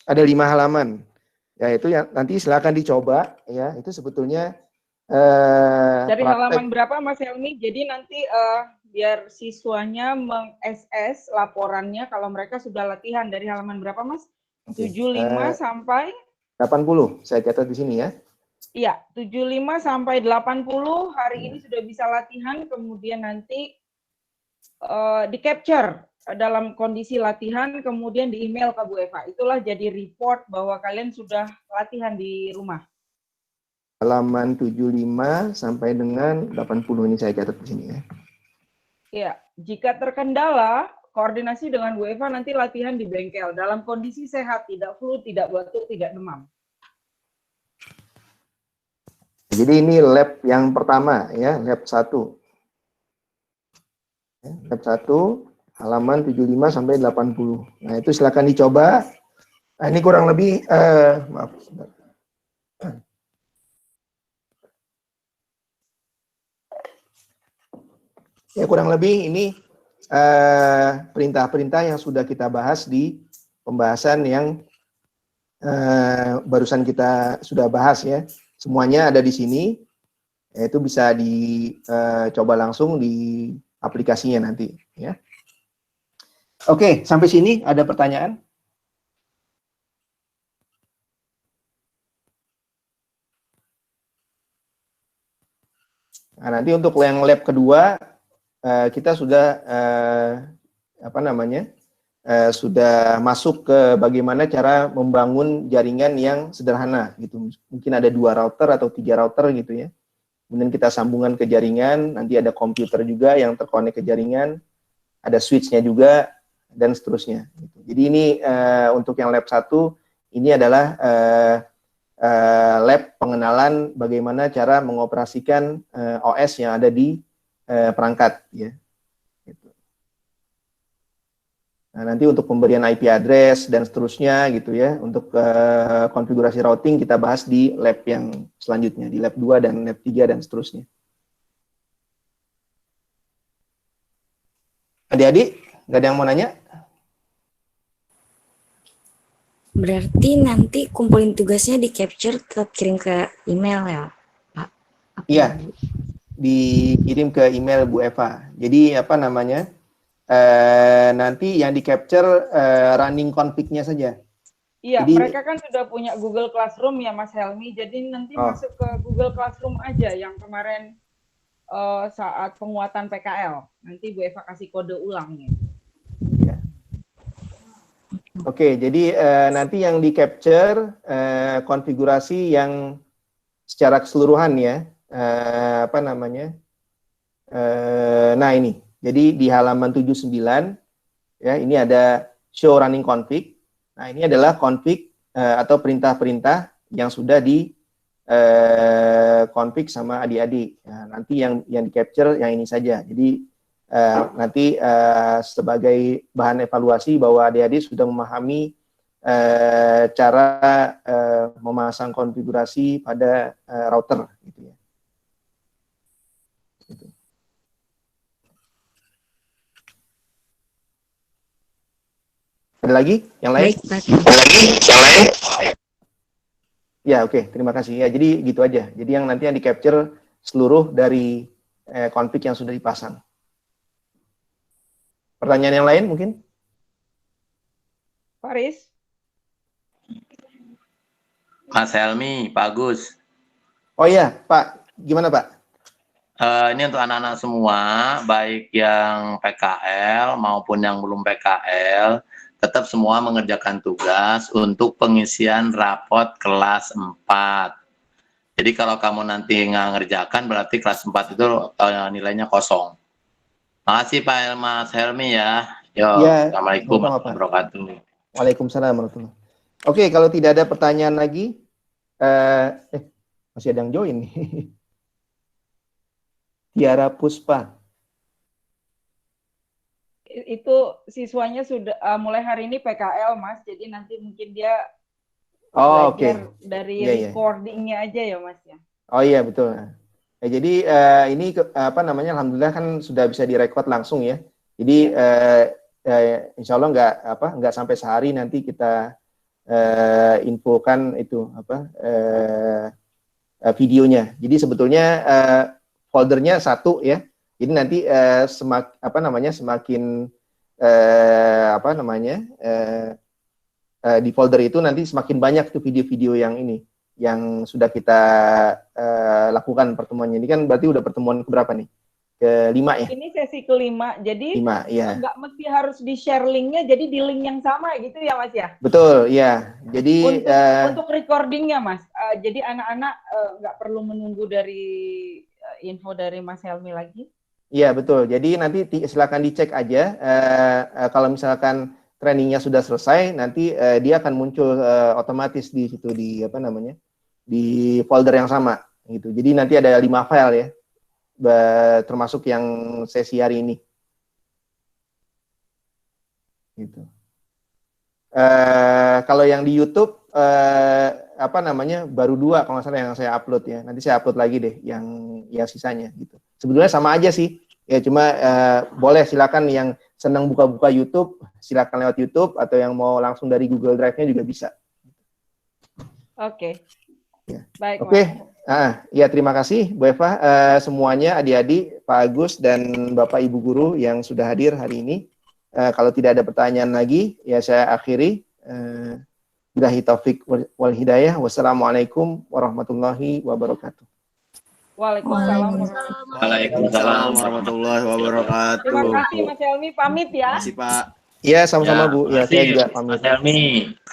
Ada 5 halaman. Ya, itu yang nanti silakan dicoba ya. Itu sebetulnya Dari praktek. halaman berapa Mas Helmi? Jadi nanti biar siswanya meng-SS laporannya kalau mereka sudah latihan dari halaman berapa Mas? 75 sampai 80. Saya catat di sini ya. Iya, 75 sampai 80 hari ini sudah bisa latihan, kemudian nanti di-capture dalam kondisi latihan, kemudian di-email ke Bu Eva. Itulah jadi report bahwa kalian sudah latihan di rumah. Halaman 75 sampai dengan 80 ini saya catat di sini ya. Ya, jika terkendala, koordinasi dengan Bu Eva nanti latihan di bengkel dalam kondisi sehat, tidak flu, tidak batuk, tidak demam. Jadi ini lab yang pertama ya, lab 1. Lab 1 halaman 75 sampai 80. Nah, itu silakan dicoba. Nah, ini kurang lebih maaf. Ya kurang lebih ini perintah-perintah yang sudah kita bahas di pembahasan yang barusan kita sudah bahas ya. Semuanya ada di sini. Itu bisa dicoba langsung di aplikasinya nanti ya. Oke, sampai sini ada pertanyaan? Nah, nanti untuk yang lab kedua kita sudah sudah masuk ke bagaimana cara membangun jaringan yang sederhana gitu. Mungkin ada 2 router atau 3 router gitu ya. Kemudian kita sambungan ke jaringan, nanti ada komputer juga yang terkonek ke jaringan, ada switch-nya juga, dan seterusnya. Jadi ini untuk yang lab 1, ini adalah lab pengenalan bagaimana cara mengoperasikan OS yang ada di perangkat. Ya. Nah, nanti untuk pemberian IP address dan seterusnya gitu ya, untuk konfigurasi routing kita bahas di lab yang selanjutnya, di lab 2 dan lab 3 dan seterusnya. Adik-adik, nggak ada yang mau nanya? Berarti nanti kumpulin tugasnya di capture tetap kirim ke email ya, Pak? Iya, dikirim ke email Bu Eva. Jadi apa namanya? Nanti yang di capture running config-nya saja. Iya, Jadi, mereka kan sudah punya Google Classroom ya Mas Helmi, jadi nanti masuk ke Google Classroom aja yang kemarin saat penguatan PKL. Nanti Bu Eva kasih kode ulangnya. Ya. Oke, jadi nanti yang di capture konfigurasi yang secara keseluruhan ya, nah ini. Jadi di halaman 79 ya, ini ada show running config. Nah, ini adalah config atau perintah-perintah yang sudah di config sama adik-adik. Nah, nanti yang di capture yang ini saja. Jadi nanti sebagai bahan evaluasi bahwa adik-adik sudah memahami cara memasang konfigurasi pada router gitu ya. Gitu. Ada lagi? Yang lain? Baik, Pak. Ada lagi? Yang lain? Ya, oke. Terima kasih. Ya, jadi gitu aja. Jadi yang nanti yang di-capture seluruh dari config yang sudah dipasang. Pertanyaan yang lain mungkin? Faris? Mas Helmi, Pak Agus. Oh iya, Pak. Gimana, Pak? Ini untuk anak-anak semua, baik yang PKL maupun yang belum PKL, tetap semua mengerjakan tugas untuk pengisian rapot kelas 4. Jadi kalau kamu nanti nggak ngerjakan, berarti kelas 4 itu nilainya kosong. Makasih Pak Mas Helmi ya. Yo, Ya, Assalamualaikum sama-sama, Pak. warahmatullahi wabarakatuh. Waalaikumsalam warahmatullahi wabarakatuh. Oke, kalau tidak ada pertanyaan lagi, masih ada yang join nih. Tiara Puspa. Itu siswanya sudah mulai hari ini PKL, Mas. Jadi nanti mungkin dia Oke. dari Iya, iya. recordingnya aja ya, Mas ya. Oh iya, betul. Ya, jadi ini alhamdulillah kan sudah bisa direkod langsung ya. Jadi insya Allah nggak sampai sehari nanti kita infokan itu videonya. Jadi sebetulnya foldernya satu ya. Jadi nanti semakin di folder itu nanti semakin banyak tuh video-video yang ini yang sudah kita lakukan pertemuannya. Ini kan berarti udah pertemuan keberapa nih? Kelima ya? Ini sesi kelima, jadi 5, ya. nggak mesti harus di-share linknya, jadi di link yang sama gitu ya Mas ya? Betul, ya. Jadi untuk recordingnya Mas, jadi anak-anak nggak perlu menunggu dari info dari Mas Helmi lagi? Iya, betul. Jadi nanti silakan dicek aja. Kalau misalkan trainingnya sudah selesai, nanti dia akan muncul otomatis di situ di folder yang sama gitu. Jadi nanti ada 5 file ya, termasuk yang sesi hari ini. Gitu. Kalau yang di YouTube baru 2 kalau nggak salah yang saya upload ya. Nanti saya upload lagi deh yang sisanya gitu. Sebetulnya sama aja sih. Ya cuma boleh silakan yang senang buka-buka YouTube, silakan lewat YouTube, atau yang mau langsung dari Google Drive-nya juga bisa. Oke. Ya. Baik. Oke. Mas. Ya terima kasih Bu Eva, semuanya, adik-adik, Pak Agus dan Bapak Ibu Guru yang sudah hadir hari ini. Kalau tidak ada pertanyaan lagi, ya saya akhiri. Billahi taufik wal hidayah. Wassalamualaikum warahmatullahi wabarakatuh. Waalaikumsalam. Waalaikumsalam warahmatullahi wabarakatuh. Terima kasih Mas Helmi, pamit ya. Terima kasih Pak. Ya sama-sama Bu. Ya saya juga Mas pamit. Helmi.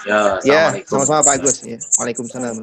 Ya Assalamualaikum. sama-sama Pak Agus. Ya. Waalaikumsalam.